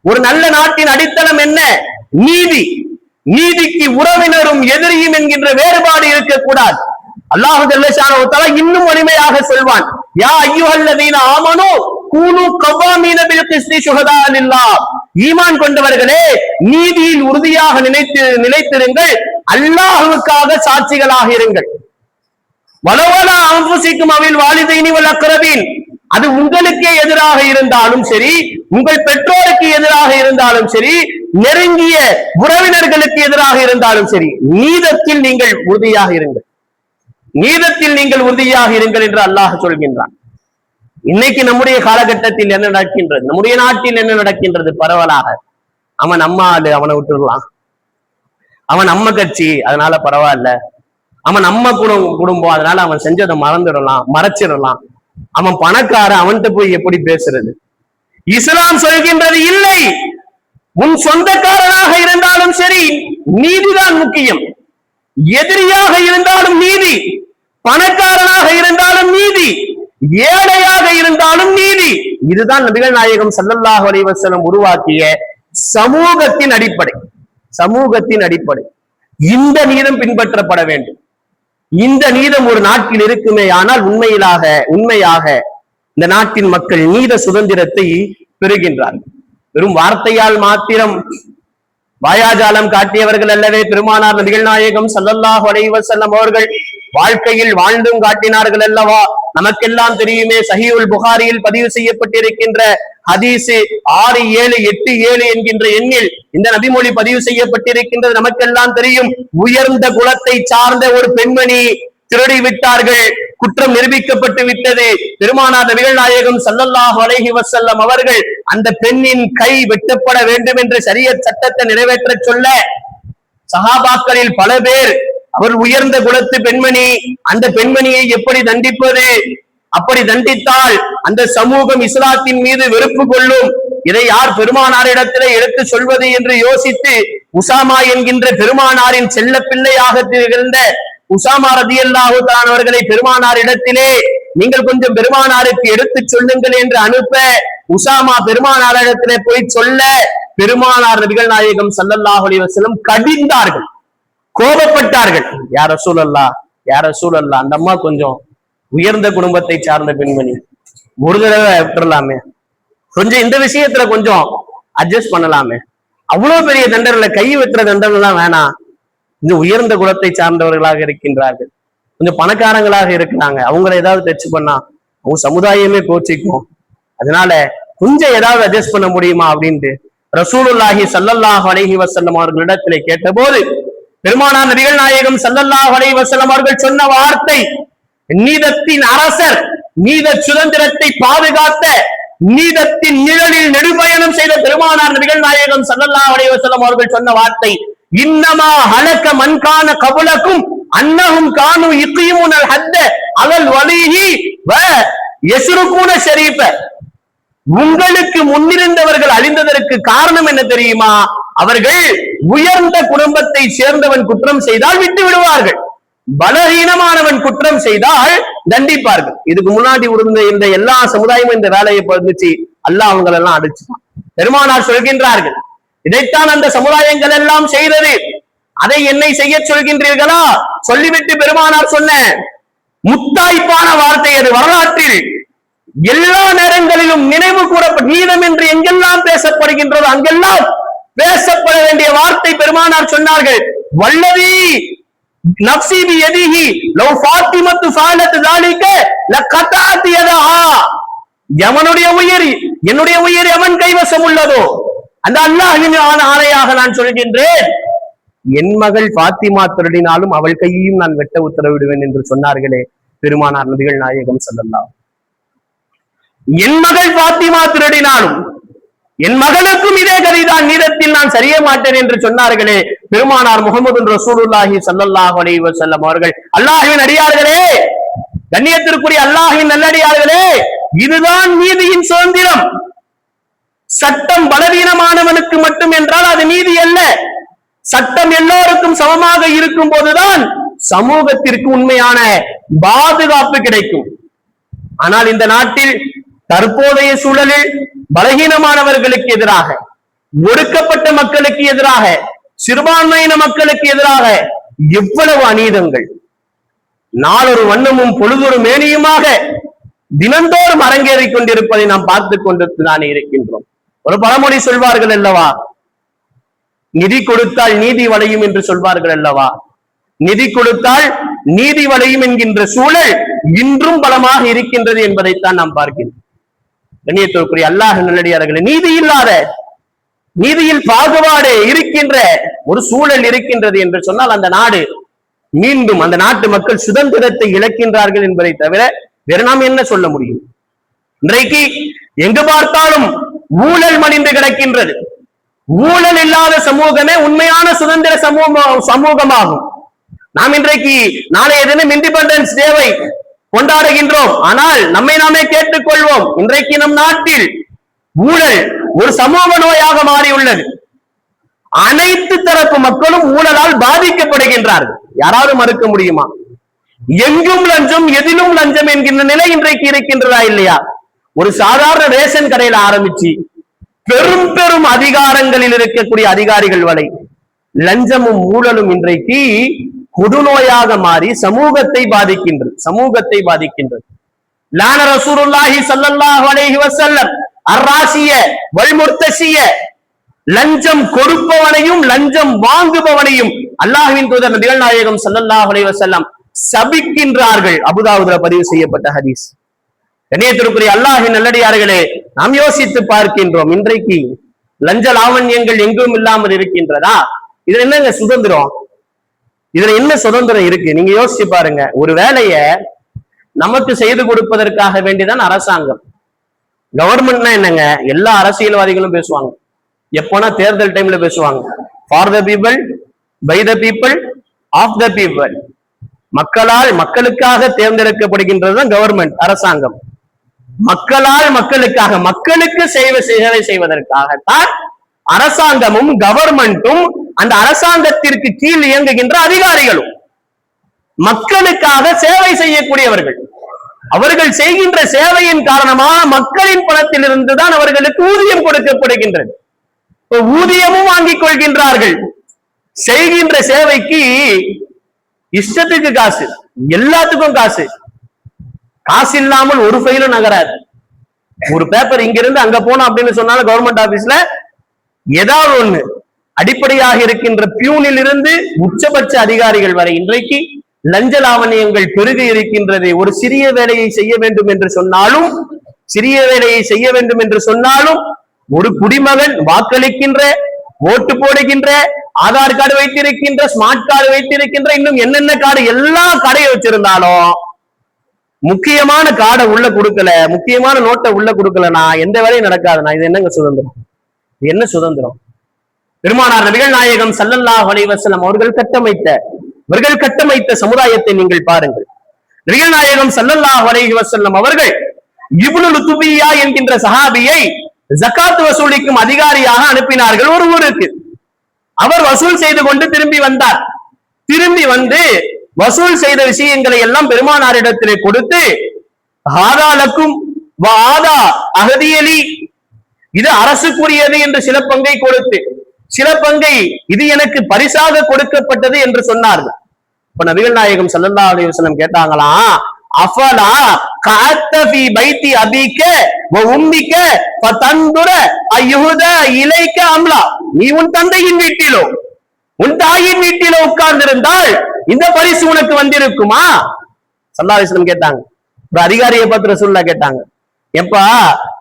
ஒரு நல்ல நாட்டின் அடித்தளம் என்ன? நீதி. நீதிக்கு உறவினரும் எதிரியும் என்கின்ற வேறுபாடு இருக்கக்கூடாது. அல்லாஹ் ஜல்லஷானஹு வ தஆலா இன்னும் வலிமையாக சொல்வான், யா அய்யுஹல்லதீன ஆமனூ கூனூ கவ்வாமீன பில் கிஸ்தி ஷுஹதா லில்லாஹ். ஈமான் கொண்டவர்களே, நீதியில் உறுதியாக நிலைத்திருங்கள், அல்லாஹ்வுக்காக சாட்சிகளாக இருங்கள். வலவலா அன்ஃபுஸிக்கும் அவில் வாலிதைனி வல் அக்ரபீன். அது உங்களுக்கே எதிராக இருந்தாலும் சரி, உங்கள் பெற்றோருக்கு எதிராக இருந்தாலும் சரி, நெருங்கிய உறவினர்களுக்கு எதிராக இருந்தாலும் சரி, நீதத்தில் நீங்கள் உறுதியாக இருங்கள். நீதத்தில் நீங்கள் உறுதியாக இருங்கள் என்று அல்லாஹ் சொல்கின்றான். இன்னைக்கு நம்முடைய காலகட்டத்தில் என்ன நடக்கின்றது? நம்முடைய நாட்டில் என்ன நடக்கின்றது? பரவலாக அவன் நம்ம ஆளு, அவனை விட்டுடலாம், அவன் நம்ம கட்சி அதனால பரவாயில்ல, அவன் நம்ம குடும்பம் அதனால அவன் செஞ்சதை மறைச்சிடலாம், அவன் பணக்காரன், அவன்கிட்ட போய் எப்படி பேசுறது? இஸ்லாம் சொல்கின்றது இல்லை, உன் சொந்தக்காரனாக இருந்தாலும் சரி நீதிதான் முக்கியம். எதிரியாக இருந்தாலும் நீதி, பணக்காரனாக இருந்தாலும் நீதி, ஏழையாக இருந்தாலும் நீதி. இதுதான் நபிகள் நாயகம் ஸல்லல்லாஹு அலைஹி வஸல்லம் உருவாக்கிய சமூகத்தின் அடிப்படை. சமூகத்தின் அடிப்படை இந்த நீதம் பின்பற்றப்பட வேண்டும். இந்த நீதம் ஒரு நாட்டில் இருக்குமே ஆனால் உண்மையாக இந்த நாட்டின் மக்கள் நீத சுதந்திரத்தை பெறுகின்றார்கள். வெறும் வார்த்தையால் மாத்திரம் வாயாஜாலம் காட்டியவர்கள் அல்லவே பெருமானார் நபிகள் நாயகம் ஸல்லல்லாஹு அலைஹி வஸல்லம் அவர்கள். வாழ்க்கையில் வாழ்ந்தும் காட்டினார்கள் அல்லவா? நமக்கெல்லாம் தெரியுமே, சஹீஹுல் புகாரியில் பதிவு செய்யப்பட்டிருக்கின்ற ஹதீஸ் 6787 என்கின்ற எண்ணில் இந்த நபிமொழி பதிவு செய்யப்பட்டிருக்கின்றது. நமக்கெல்லாம் தெரியும், உயர்ந்த குலத்தை சார்ந்த ஒரு பெண்மணி திருடி விட்டார்கள், குற்றம் நிரூபிக்கப்பட்டு விட்டது. பெருமானார் நபிகள் நாயகம் ஸல்லல்லாஹு அலைஹி வஸல்லம் அவர்கள் அந்த பெண்ணின் கை வெட்டப்பட வேண்டும் என்று ஷரியத் சட்டத்தை நிறைவேற்ற சொல்ல, சஹாபாக்களில் பல பேர், அவர் உயர்ந்த குலத்து பெண்மணி, அந்த பெண்மணியை எப்படி தண்டிப்பது? அப்படி தண்டித்தால் அந்த சமூகம் இஸ்லாத்தின் மீது வெறுப்பு கொள்ளும், இதை யார் பெருமானாரிடத்திலே எடுத்து சொல்வது என்று யோசித்து உசாமா என்கின்ற பெருமானாரின் செல்ல பிள்ளையாக திகழ்ந்த உசாமா ரலியல்லாஹு தஆலா அவர்களை பெருமானாரிடத்திலே நீங்கள் கொஞ்சம் பெருமானாருக்கு எடுத்து சொல்லுங்கள் என்று அனுப்ப, உசாமா பெருமானாரிடத்திலே போய் சொல்ல, பெருமானார் நபிகள் நாயகம் ஸல்லல்லாஹு அலைஹி வஸல்லம் கடிந்தார்கள், கோபப்பட்டார்கள். யார் ரசூலல்லாஹ், யார் ரசூலல்லாஹ், அந்த அம்மா கொஞ்சம் உயர்ந்த குடும்பத்தை சார்ந்த பெண்மணி, ஒரு தடவை விட்டுறலாமே, கொஞ்சம் இந்த விஷயத்துல கொஞ்சம் அட்ஜஸ்ட் பண்ணலாமே, அவ்வளவு பெரிய தண்டனை, கை வெட்டுற தண்டனை எல்லாம் வேணாம், இந்த உயர்ந்த குலத்தை சார்ந்தவர்களாக இருக்கின்றார்கள், கொஞ்சம் பணக்காரங்களாக இருக்கிறாங்க, அவங்களை ஏதாவது டச் பண்ணா அவங்க சமுதாயமே கோச்சிக்கும், அதனால கொஞ்சம் ஏதாவது அட்ஜஸ்ட் பண்ண முடியுமா அப்படின்ட்டு ரசூலுல்லாஹி ஸல்லல்லாஹு அலைஹி வஸல்லம் அவர்களிடத்திலே கேட்டபோது, பெருமானார் நபிகள் நாயகம் ஸல்லல்லாஹு அலைஹி வஸல்லம் அவர்கள் சொன்ன வார்த்தை, நீதத்தின் அரசர், நீத சுதந்திரத்தை பாதுகாத்த, நீதத்தின் நிழலில் நெடுபயணம் செய்த பெருமானார் நபிகள் நாயகம் ஸல்லல்லாஹு அலைஹி வஸல்லம் அவர்கள் சொன்ன வார்த்தை, இன்னமா ஹலக மன் கான கபலக்கும் அன்னஹும் கானு யுகீமுனல் ஹத்த அலல் வலிஹி வ யஸ்ருகுன ஷரீஃப. உங்களுக்கு முன்னிருந்தவர்கள் அழிந்ததற்கு காரணம் என்ன தெரியுமா? அவர்கள் உயர்ந்த குடும்பத்தை சேர்ந்தவன் குற்றம் செய்தால் விட்டு விடுவார்கள், பலகீனமானவன் குற்றம் செய்தால் தண்டிப்பார்கள். இதுக்கு முன்னாடி இருந்த எல்லா சமுதாயமும் இந்த வேலையை பண்ணிச்சு, அல்லாஹ் அவங்களெல்லாம் அடிச்சுட்டான். பெருமானார் சொல்கின்றார்கள், இதைத்தான் அந்த சமுதாயங்கள் எல்லாம் செய்தது, அதை என்னை செய்ய சொல்கின்றீர்களா? சொல்லிவிட்டு பெருமானார் சொன்ன முத்தாய்ப்பான வார்த்தை அது. வரலாற்றில் எல்லா நேரங்களிலும் நினைவு கூறப்பட்ட நீதம் என்று எங்கெல்லாம் பேசப்படுகின்றதோ அங்கெல்லாம் பேசப்பட வேண்டிய வார்த்தை பெருமானார் சொன்னார்கள், வல்லதி நஃப்ஸி பியதிஹி லவ் ஃபாத்திமத்து ஃபாலத் ذلك லகதஅத் யதஹா. எவனுடைய உயிர், என்னுடைய உயிர் எவன் கைவசம் உள்ளதோ அந்த அல்லாஹ்வின் ஆணையாக நான் சொல்கின்றேன், என் மகள் ஃபாத்திமா திருடினாலும் அவள் கையையும் நான் வெட்ட உத்தரவிடுவேன் என்று சொன்னார்களே பெருமானார் நபிகள் நாயகம் ஸல்லல்லாஹு. என் மகள் ஃபாத்திமா திருடினாலும் என் மகளுக்கும் இதே கதிதான், நீதத்தில் நான் சரிய மாட்டேன் என்று சொன்னார்களே பெருமானார் முஹம்மது ரசூலுல்லாஹி ஸல்லல்லாஹு அலைஹி வஸல்லம் அவர்கள். அல்லாஹ்வின் அடியார்களே, கண்ணியத்திற்குரிய அல்லாஹ்வின் நல்லடியார்களே, இதுதான் நீதியின் சுதந்திரம். சட்டம் பலவீனமானவனுக்கு மட்டும் என்றால் அது நீதி அல்ல. சட்டம் எல்லோருக்கும் சமமாக இருக்கும் போதுதான் சமூகத்திற்கு உண்மையான பாதுகாப்பு கிடைக்கும். ஆனால் இந்த நாட்டில் தற்போதைய சூழலில் பலகீனமானவர்களுக்கு எதிராக, ஒடுக்கப்பட்ட மக்களுக்கு எதிராக, சிறுபான்மையின மக்களுக்கு எதிராக எவ்வளவு அநீதங்கள் நாளொரு வண்ணமும் பொழுதொரு மேனியுமாக தினந்தோறும் அரங்கேறிக் கொண்டிருப்பதை நாம் பார்த்துக் கொண்டுதானே இருக்கின்றோம். ஒரு பழமொழி சொல்வார்கள் அல்லவா, நிதி கொடுத்தால் நீதி வளையும் என்று சொல்வார்கள் அல்லவா. நிதி கொடுத்தால் நீதி வளையும் என்கின்ற சூழல் இன்றும் பலமாக இருக்கின்றது என்பதைத்தான் நாம் பார்க்கின்றோம். கண்ணியத்திற்குரிய அல்லாஹ் நல்லடியார்களே, நீதி இல்லாத, நீதியில் பாகுபாடு இருக்கின்ற ஒரு சூழல் இருக்கின்றது என்று சொன்னால் அந்த நாடு மீண்டும், அந்த நாட்டு மக்கள் சுதந்திரத்தை இழக்கின்றார்கள் என்பதை தவிர வேற நாம் என்ன சொல்ல முடியும்? இன்றைக்கு எங்கு பார்த்தாலும் ஊழல் மணிந்து கிடக்கின்றது. ஊழல் இல்லாத சமூகமே உண்மையான சுதந்திர சமூகமாகும். நாம் இன்றைக்கு நாளைய தினம் இண்டிபெண்டன்ஸ் டேவை கொண்டாடுகின்றோம். ஆனால் நம்மை நாமே கேட்டுக்கொள்வோம், இன்றைக்கு நம் நாட்டில் ஊழல் ஒரு சமூக நோயாக மாறியுள்ளது. அனைத்து தரப்பு மக்களும் ஊழலால் பாதிக்கப்படுகின்றார்கள். யாராவது மறுக்க முடியுமா? எங்கும் லஞ்சம், எதிலும் லஞ்சம் என்கின்ற நிலை இன்றைக்கு இருக்கின்றதா இல்லையா? ஒரு சாதாரண ரேஷன் கடையில ஆரம்பிச்சு பெரும் பெரும் அதிகாரங்களில் இருக்கக்கூடிய அதிகாரிகள் வரை லஞ்சமும் ஊழலும் இன்றைக்கு கொடுநோயாக மாறி சமூகத்தை பாதிக்கின்றது. லான ரசூலுல்லாஹி ஸல்லல்லாஹு அலைஹி வஸல்லம் அர்ராசிய வல் முர்தசிய, லஞ்சம் கொடுப்பவனையும் லஞ்சம் வாங்குபவனையும் அல்லாஹ்வின் தூதர் நபிகள் நாயகம் ஸல்லல்லாஹு அலைஹி வஸல்லம் சபிக்கின்றார்கள். அபூதாவுதுல பதிவு செய்யப்பட்ட ஹதீஸ். கண்ணியத்திற்குரிய அல்லாஹ்வின் நல்லடியார்களே, நாம் யோசித்து பார்க்கின்றோம், இன்றைக்கு லஞ்ச லாவண்யங்கள் எங்கும் இல்லாமல் இருக்கின்றதா? இதுல என்னங்க சுதந்திரம்? இதுல என்ன சுதந்திரம் இருக்கு? நீங்க யோசிச்சு பாருங்க. ஒரு வேலைய நமக்கு செய்து கொடுப்பதற்காக வேண்டிதான் அரசாங்கம். கவர்மெண்ட்னா என்னங்க? எல்லா அரசியல்வாதிகளும் பேசுவாங்க. எப்போனா தேர்தல் டைம்ல பேசுவாங்க. For the people, by the people, of the people. மக்களால் மக்களுக்காக தேர்ந்தெடுக்கப்படுகின்றதுதான் கவர்மெண்ட், அரசாங்கம். மக்களால் மக்களுக்காக, மக்களுக்கு சேவை செய்வதற்காகத்தான் அரசாங்கமும் கவர்மெண்ட்டும் அந்த அரசாங்கத்திற்கு கீழ் இயங்குகின்ற அதிகாரிகளும் மக்களுக்காக சேவை செய்யக்கூடியவர்கள். அவர்கள் செய்கின்ற சேவையின் காரணமாக மக்களின் பணத்தில் இருந்துதான் அவர்களுக்கு ஊதியம் கொடுக்கப்படுகின்றது. ஊதியமும் வாங்கிக் கொள்கின்றார்கள். செய்கின்ற சேவைக்கு இஷ்டத்துக்கு காசு, எல்லாத்துக்கும் காசு. காசு இல்லாமல் ஒரு ஃபைலும் நகராது. ஒரு பேப்பர் இங்க இருந்து அங்க போனோம் அப்படின்னு சொன்னாலும் கவர்மெண்ட் ஆபீஸ்ல ஏதாவது ஒண்ணு, அடிப்படையாக இருக்கின்ற பியூனில் இருந்து உச்சபட்ச அதிகாரிகள் வரை இன்றைக்கு லஞ்ச லாவணியங்கள் பெருகி இருக்கின்றது. ஒரு சிறிய வேலையை செய்ய வேண்டும் என்று சொன்னாலும் ஒரு குடிமகன் வாக்களிக்கின்ற, ஓட்டு போடுகின்ற, ஆதார் கார்டு வைத்திருக்கின்ற, ஸ்மார்ட் கார்டு வைத்திருக்கின்ற, இன்னும் என்னென்ன கார்டு, எல்லா கார்டையும் வச்சிருந்தாலும் முக்கியமான கார்டை உள்ள கொடுக்கல, முக்கியமான நோட்டை உள்ள கொடுக்கலனா எந்த வேலையும் நடக்காதுன்னா இது என்னங்க சுதந்திரம்? என்ன சுதந்திரம்? பெருமானார் நபிகள் நாயகம் ஸல்லல்லாஹு அலைஹி வஸல்லம் அவர்கள் கட்டமைத்த சமுதாயத்தை நீங்கள் பாருங்கள். நபிகள் நாயகம் ஸல்லல்லாஹு அலைஹி வஸல்லம் அவர்கள் இப்னு லுதுபியா என்கின்ற சஹாபியை ஜகாத் வசூலிக்கும் அதிகாரியாக அனுப்பினார்கள் ஒரு ஊருக்கு. அவர் வசூல் செய்து கொண்டு திரும்பி வந்தார். திரும்பி வந்து வசூல் செய்த விஷயங்களை எல்லாம் பெருமானாரிடத்திலே கொடுத்து, ஆதாலக்கும் வாதா அகதியலி, இது அரசுக்குரியது என்று சில பங்கை கொடுத்து, சில பங்கை இது எனக்கு பரிசாக கொடுக்கப்பட்டது என்று சொன்னார்கள். இப்ப நபிகள் நாயகம் ஸல்லல்லாஹு அலைஹி வஸல்லம் கேட்டாங்களாம், அஃபலா கஅத்த ஃபீ பைத்தி அபீக வ உம்மிக ஃபதந்துர அய்யுத இலைக அம்லா, நீ உன் தந்தையின் வீட்டிலோ உன் தாயின் வீட்டிலோ உட்கார்ந்திருந்தால் இந்த பரிசு உனக்கு வந்திருக்குமா? ஸல்லல்லாஹு அலைஹி வஸல்லம் கேட்டாங்க. ஒரு அதிகாரியை பார்த்து ரசூலுல்லாஹ் கேட்டாங்க, எப்பா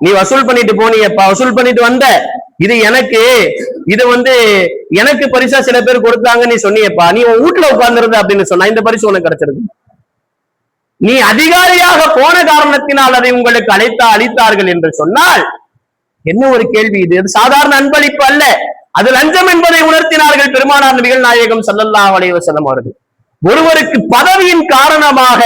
நீ வசூல் பண்ணிட்டு போனியப்பா, வசூல் பண்ணிட்டு வந்த, இது எனக்கு, இது எனக்கு பரிசா சில பேர் கொடுத்தாங்க நீ சொன்னியப்பா, நீ உன் வீட்டுல உட்கார்ந்துருந்த அப்படின்னு சொன்னா இந்த பரிசு உனக்கு கிடைச்சிருக்கு. நீ அதிகாரியாக போன காரணத்தினால் அதை உங்களுக்கு அளித்தார்கள் என்று சொன்னால் என்ன ஒரு கேள்வி இது? சாதாரண அன்பளிப்பு அல்ல, அது லஞ்சம் என்பதை உணர்த்தினார்கள் பெருமானார் நபிகள் நாயகம் ஸல்லல்லாஹு அலைஹி வஸல்லம் அவர்கள். ஒருவருக்கு பதவியின் காரணமாக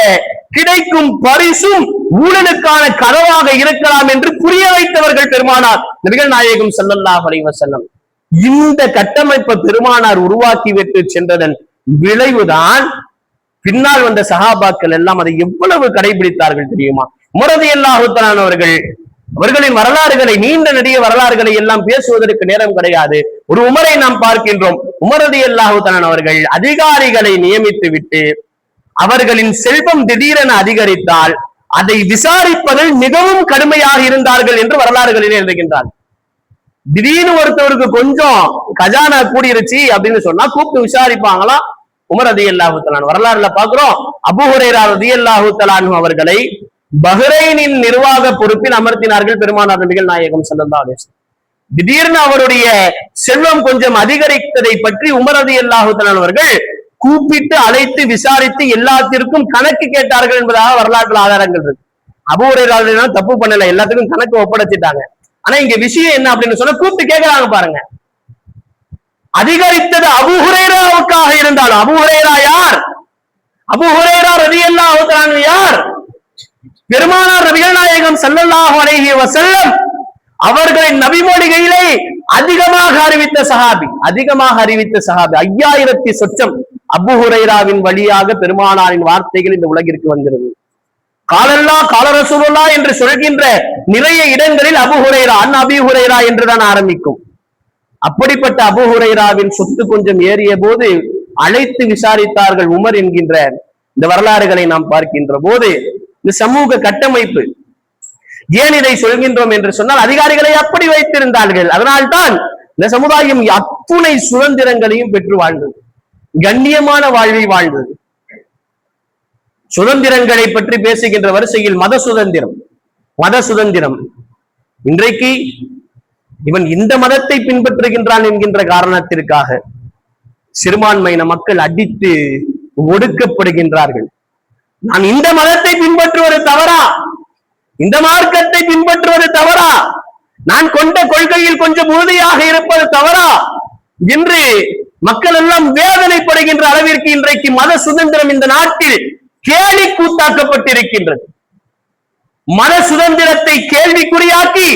கிடைக்கும் பரிசும் ஊழலுக்கான கதவாக இருக்கலாம் என்று புரிய வைத்தவர்கள் பெருமானார் நபிகள் நாயகம் ஸல்லல்லாஹு அலைஹி வஸல்லம். இந்த கட்டமைப்பை பெருமானார் உருவாக்கி விட்டு சென்றதன் விளைவுதான் பின்னால் வந்த சஹாபாக்கள் எல்லாம் அதை எவ்வளவு கடைபிடித்தார்கள் தெரியுமா? உமர் ரலியல்லாஹு தஆலா அவர்களின் வரலாறுகளை, நீண்ட நெடிய வரலாறுகளை எல்லாம் பேசுவதற்கு நேரம் கிடையாது. ஒரு உமரை நாம் பார்க்கின்றோம். உமர் ரலியல்லாஹு தஆலா அவர்கள் அதிகாரிகளை நியமித்து விட்டு அவர்களின் செல்வம் திடீரென அதிகரித்தால் அதை விசாரிப்பதில் மிகவும் கடுமையாக இருந்தார்கள் என்று வரலாறுகளில் எழுதுகின்றார். திடீர்னு ஒருத்தவருக்கு கொஞ்சம் கஜானா கூடிருச்சு அப்படின்னு சொன்னா கூப்பிட்டு விசாரிப்பாங்களா? உமர் ரலியல்லாஹு தஆலா வரலாறுல பாக்குறோம். அபூ ஹுரைரா ரலியல்லாஹு தஆலா அவர்களை பஹ்ரைனின் நிர்வாக பொறுப்பில் அமர்த்தினார்கள் பெருமானார் நபிகள் நாயகம் ஸல்லல்லாஹு அலைஹி வஸல்லம். திடீர்னு அவருடைய செல்வம் கொஞ்சம் அதிகரித்ததை பற்றி உமர் ரலியல்லாஹு தஆலா அவர்கள் கூப்பிட்டு அழைத்து விசாரித்து எல்லாத்திற்கும் கணக்கு கேட்டார்கள் என்பதாக வரலாற்று ஆதாரங்கள் இருக்கு. அபூ ஹுரைரா தப்பு பண்ணல, எல்லாத்துக்கும் கணக்கு ஒப்படைச்சிட்டாங்க. ஆனா இங்க விஷயம் என்ன அப்படின்னு சொன்னா கூப்பிட்டு கேட்கிறாங்க பாருங்க. அதிகரித்தது அபூ ஹுரைராவுக்காக இருந்தாலும், அபூ ஹுரைரா யார்? அபூ ஹுரைரா ரலியல்லாஹு தஆலா யார்? பெருமானார் நபிகள் நாயகம் ஸல்லல்லாஹு அலைஹி வஸல்லம் அவர்களின் நபிமொழிகளை அதிகமாக அறிவித்த சஹாபி, 5000 சொச்சம் அபூ ஹுரைராவின் வழியாக பெருமானாரின் வார்த்தைகள் இந்த உலகிற்கு வந்திருந்தது. காலல்லா கால ரசூலுல்லாஹ் என்று சொல்கின்ற நிறைய இடங்களில் அபூ ஹுரைரா அன் அபீ ஹுரைரா என்றுதான் ஆரம்பிக்கும். அப்படிப்பட்ட அபூ ஹுரைராவின் சொத்து கொஞ்சம் ஏறிய போது அழைத்து விசாரித்தார்கள் உமர் என்கின்ற இந்த வரலாறுகளை நாம் பார்க்கின்ற போது இந்த சமூக கட்டமைப்பு ஏன் இதை சொல்கின்றோம் என்று சொன்னால் அதிகாரிகளை அப்படி வைத்திருந்தார்கள். அதனால்தான் இந்த சமுதாயம் அத்துணை சுதந்திரங்களையும் பெற்று வாழ்ந்தது, கண்ணியமான வாழ்வை வாழ்ந்தது. சுதந்திரங்களை பற்றி பேசுகின்ற வரிசையில் மத சுதந்திரம் இன்றைக்கு இவன் இந்த மதத்தை பின்பற்றுகின்றான் என்கின்ற காரணத்திற்காக சிறுபான்மையின மக்கள் அடித்து ஒடுக்கப்படுகின்றார்கள். நான் இந்த மதத்தை பின்பற்றுவது தவறா, இந்த மார்க்கத்தை பின்பற்றுவது தவறா, நான் கொண்ட கொள்கையில் கொஞ்சம் உறுதியாக இருப்பது தவறா என்று மக்கள் எல்லாம் வேதனைப்படுகின்ற அளவிற்கு இன்றைக்கு மத சுதந்திரம் இந்த நாட்டில் கேலி கூத்தாக்கப்பட்டிருக்கின்றது. மத சுதந்திரத்தை கேள்விக்குறியாக்கி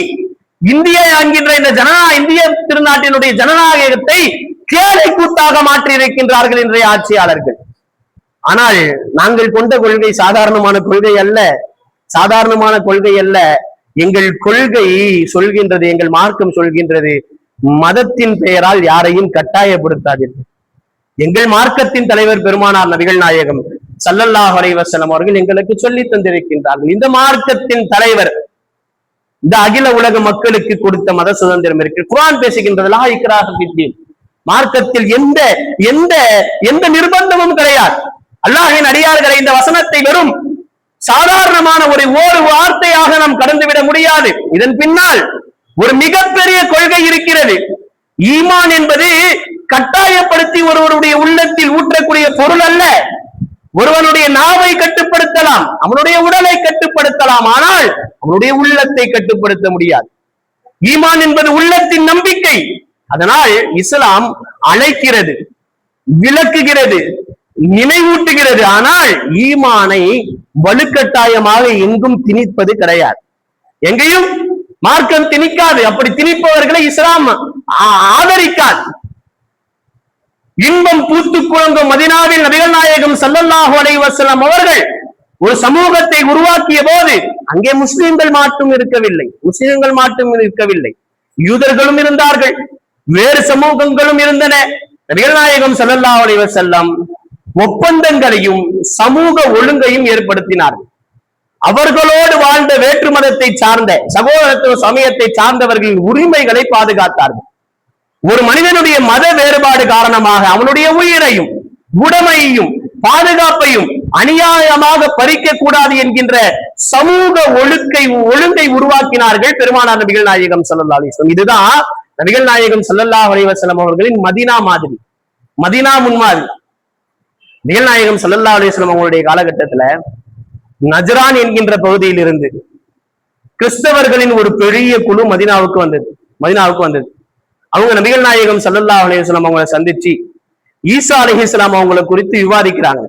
இந்தியா என்கின்ற இந்த இந்திய திருநாட்டினுடைய ஜனநாயகத்தை கேலி கூத்தாக மாற்றி இருக்கின்றார்கள் இன்றைய ஆட்சியாளர்கள். ஆனால் நாங்கள் கொண்ட கொள்கை சாதாரணமான கொள்கை அல்ல. எங்கள் கொள்கை சொல்கின்றது, எங்கள் மார்க்கம் சொல்கின்றது, மதத்தின் பெயரால் யாரையும் கட்டாயப்படுத்தாதீர்கள். எங்கள் மார்க்கத்தின் தலைவர் பெருமானார் நபிகள் நாயகம் ஸல்லல்லாஹு அலைஹி வஸல்லம் அவர்கள் எங்களுக்கு சொல்லி தந்திருக்கின்றார்கள். இந்த மார்க்கத்தின் தலைவர் இந்த அகில உலக மக்களுக்கு கொடுத்த மத சுதந்திரம் இருக்கு. குர்ஆன் பேசுகின்றது லா இக்ராஹ ஃபித்தீன், மார்க்கத்தில் எந்த எந்த எந்த நிர்பந்தமும் கிடையாது. அல்லாஹ்வின் அடியார்களை இந்த வசனத்தை வெறும் சாதாரணமான ஒரு வார்த்தையாக நாம் கடந்துவிட முடியாது. இதன் பின்னால் ஒரு மிகப்பெரிய கொள்கை இருக்கிறது. ஈமான் என்பது கட்டாயப்படுத்தி ஒருவருடைய உள்ளத்தில் ஊற்றக்கூடிய பொருள் அல்ல. ஒருவனுடைய நாவை கட்டுப்படுத்தலாம், அவனுடைய உடலை கட்டுப்படுத்தலாம், ஆனால் அவனுடைய உள்ளத்தை கட்டுப்படுத்த முடியாது. ஈமான் என்பது உள்ளத்தின் நம்பிக்கை. அதனால் இஸ்லாம் அழைக்கிறது, விளக்குகிறது, நினைவூட்டுகிறது. ஆனால் ஈமானை வலுக்கட்டாயமாக எங்கும் திணிப்பது கிடையாது. எங்கேயும் மார்க்கம் திணிக்காது. அப்படி திணிப்பவர்களை இஸ்லாம் ஆதரிக்காது. இன்பம் பூத்து குழங்கும் மதீனாவில் நபிகள் நாயகம் ஸல்லல்லாஹு அலைஹி வஸல்லம் அவர்கள் ஒரு சமூகத்தை உருவாக்கிய போது அங்கே முஸ்லிம்கள் மட்டும் இருக்கவில்லை, யூதர்களும் இருந்தார்கள், வேறு சமூகங்களும் இருந்தன. நபிகள் நாயகம் ஸல்லல்லாஹு அலைஹி வஸல்லம் ஒப்பந்தங்களையும் சமூக ஒழுங்கையும் ஏற்படுத்தினார்கள். அவர்களோடு வாழ்ந்த வேற்று மதத்தை சார்ந்த சகோதரத்துவ சமயத்தை சார்ந்தவர்களின் உரிமைகளை பாதுகாத்தார்கள். ஒரு மனிதனுடைய மத வேறுபாடு காரணமாக அவனுடைய உயிரையும் உடைமையையும் பாதுகாப்பையும் அநியாயமாக பறிக்க கூடாது என்கின்ற சமூக ஒழுங்கை உருவாக்கினார்கள் பெருமானார் நபிகள் நாயகம் ஸல்லல்லாஹு அலைஹி வஸல்லம். இதுதான் நபிகள் நாயகம் ஸல்லல்லாஹு அலைஹி வஸல்லம் அவர்களின் மதீனா மாதிரி, மதீனா முன்மாதிரி. நபிகள் நாயகம் ஸல்லல்லாஹு அலைஹி வஸல்லம் அவங்களுடைய காலகட்டத்துல நஜ்ரான் என்கின்ற பகுதியில் இருந்து கிறிஸ்தவர்களின் ஒரு பெரிய குழு மதீனாவுக்கு வந்தது. அவங்க நபிகள் நாயகம் ஸல்லல்லாஹு அலைஹி வஸல்லம் அவங்களை சந்திச்சு ஈசா அலைஹிஸ்ஸலாம் அவங்களை குறித்து விவாதிக்கிறாங்க.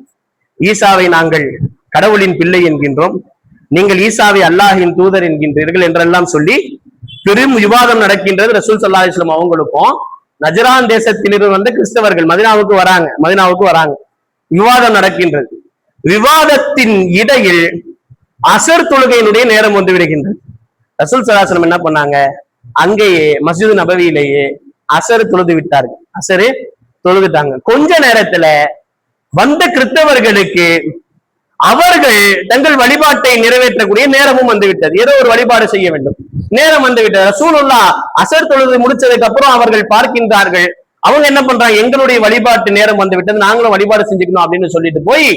ஈசாவை நாங்கள் கடவுளின் பிள்ளை என்கின்றோம், நீங்கள் ஈசாவை அல்லாஹின் தூதர் என்கின்றீர்கள் என்றெல்லாம் சொல்லி பெரும் விவாதம் நடக்கின்றது ரசூல் ஸல்லல்லாஹு அலைஹி வஸல்லம் அவங்களுக்கும் நஜரான் தேசத்திலிருந்து வந்த கிறிஸ்தவர்கள் மதினாவுக்கு வராங்க. விவாதம் நடக்கின்றது. விவாதத்தின் இடையில் அசர் தொழுகையினுடைய நேரம் வந்து விடுகின்றது. ரசூல் ஸல்லல்லாஹு அலைஹி வஸல்லம் என்ன பண்ணாங்க, அங்கேயே மஸ்ஜிது நபவியிலேயே அசர் தொழுது விட்டார்கள். அசரு தொழுதுட்டாங்க. கொஞ்ச நேரத்துல வந்த கிறிஸ்தவர்களுக்கு அவர்கள் தங்கள் வழிபாட்டை நிறைவேற்றக்கூடிய நேரமும் வந்துவிட்டது. ஏதோ ஒரு வழிபாடு செய்ய வேண்டும், நேரம் வந்துவிட்டது. ரசூலுல்லாஹ் அசர் தொழுது முடிச்சதுக்கு அப்புறம் அவர்கள் பார்க்கின்றார்கள், அவங்க என்ன பண்றாங்க, எங்களுடைய வழிபாட்டு நேரம் வந்து விட்டது, நாங்களும் வழிபாடு செஞ்சுக்கணும் அப்படின்னு சொல்லிட்டு போய்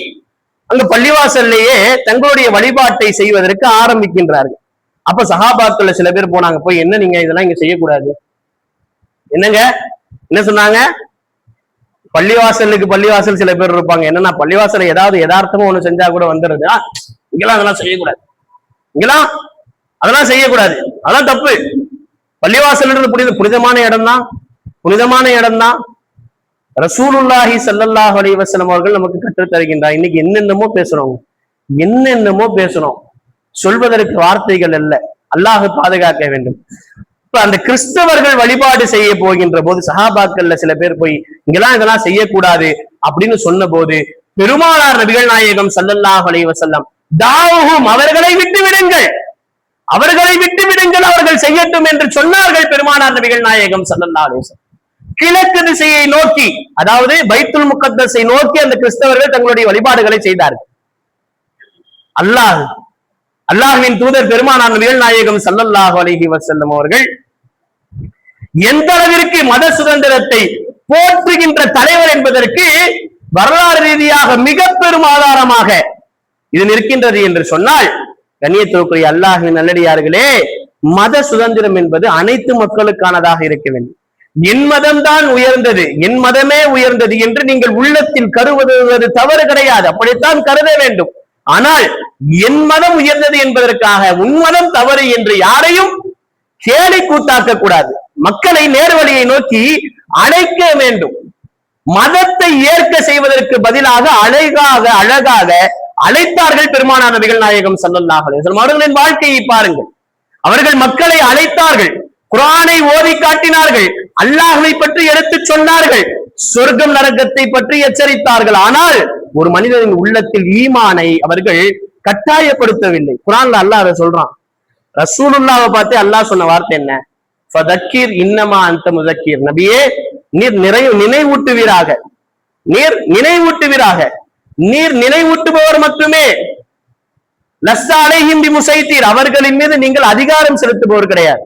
அங்க பள்ளிவாசல்லையே தங்களுடைய வழிபாட்டை செய்வதற்கு ஆரம்பிக்கின்றார்கள். அப்ப சஹாபாக்கள் சில பேர் போனாங்க, போய் என்ன நீங்க இதெல்லாம் இங்க செய்யக்கூடாது, என்னங்க என்ன சொன்னாங்க, பள்ளிவாசல் சில பேர் இருப்பாங்க, என்னன்னா பள்ளிவாசல ஏதாவது யதார்த்தமா ஒண்ணு செஞ்சா கூட வந்துடுது, இங்கெல்லாம் அதெல்லாம் செய்யக்கூடாது, இங்கெல்லாம் அதெல்லாம் செய்யக்கூடாது, அதெல்லாம் தப்பு. பள்ளிவாசல் புனிதமான இடம் தான். ரசூலுல்லாஹி ஸல்லல்லாஹு அலைஹி வஸல்லம் அவர்கள் நமக்கு கற்றுத் தருகின்றார். இன்னைக்கு என்னென்னமோ பேசுறோம், சொல்வதற்கு வார்த்தைகள் அல்ல. அல்லாஹ் பாதுகாக்க வேண்டும். இப்ப அந்த கிறிஸ்தவர்கள் வழிபாடு செய்ய போகின்ற போது சஹாபாக்கள்ல சில பேர் போய் இங்கெல்லாம் இதெல்லாம் செய்யக்கூடாது அப்படின்னு சொன்ன போது பெருமானார் நபிகள் நாயகம் ஸல்லல்லாஹு அலைஹி வஸல்லம் தாவுஹும், அவர்களை விட்டு விடுங்கள், அவர்கள் செய்யட்டும் என்று சொன்னார்கள். பெருமானார் நபிகள் நாயகம் ஸல்லல்லாஹு அலைஹி வஸல்லம் கிழக்கு திசையை நோக்கி, அதாவது பைத்துல் முகத்தஸை நோக்கி அந்த கிறிஸ்தவர்கள் தங்களுடைய வழிபாடுகளை செய்தார்கள். அல்லாஹ்வின் தூதர் பெருமானார் நபிகள் நாயகம் ஸல்லல்லாஹு அலைஹி வஸல்லம் அவர்கள் எந்த அளவிற்கு மத சுதந்திரத்தை போற்றுகின்ற தலைவர் என்பதற்கு வரலாறு ரீதியாக மிக பெரும் ஆதாரமாக இது நிற்கின்றது என்று சொன்னால், கண்ணியத்திற்குரிய அல்லாஹ்வின் நல்லடியார்களே, மத சுதந்திரம் என்பது அனைத்து மக்களுக்கானதாக இருக்க வேண்டும். என் மதம் தான் உயர்ந்தது, என் மதமே உயர்ந்தது என்று நீங்கள் உள்ளத்தில் கருதுவது தவறு கிடையாது, அப்படித்தான் கருத வேண்டும். ஆனால் என் மதம் உயர்ந்தது என்பதற்காக உன் மதம் தவறு என்று யாரையும் கேலி கூத்தாக்க கூடாது. மக்களை நேர்வழியை நோக்கி அழைக்க வேண்டும். மதத்தை ஏற்க செய்வதற்கு பதிலாக அழகாக அழைத்தார்கள் பெருமானார் நபிகள் நாயகம் ஸல்லல்லாஹு அலைஹி வஸல்லம். அவர்களின் வாழ்க்கையை பாருங்கள். அவர்கள் மக்களை அழைத்தார்கள், குர்ஆனை ஓதி காட்டினார்கள், அல்லாஹ்வை பற்றி எடுத்து சொன்னார்கள், சொர்க்கம் நரகத்தை பற்றி எச்சரித்தார்கள். ஆனால் ஒரு மனிதனின் உள்ளத்தில் ஈமானை அவர்கள் கட்டாயப்படுத்தவில்லை. குர்ஆன்ல அல்லாஹ் அதை சொல்றான். ரசூலுல்லாஹ்வை பார்த்து அல்லாஹ் சொன்ன வார்த்தை என்ன, ஃபதக்கிர் இன்னமா அன்த முஸக்கிர், நபியே நீர் நினைவூட்டுவீராக, நீர் நினைவூட்டுபவர் மட்டுமே, லஸ்ஸ அலைஹிம் பிமுஸைத்திர், அவர்களின் மீது நீங்கள் அதிகாரம் செலுத்துபவர் கிடையாது.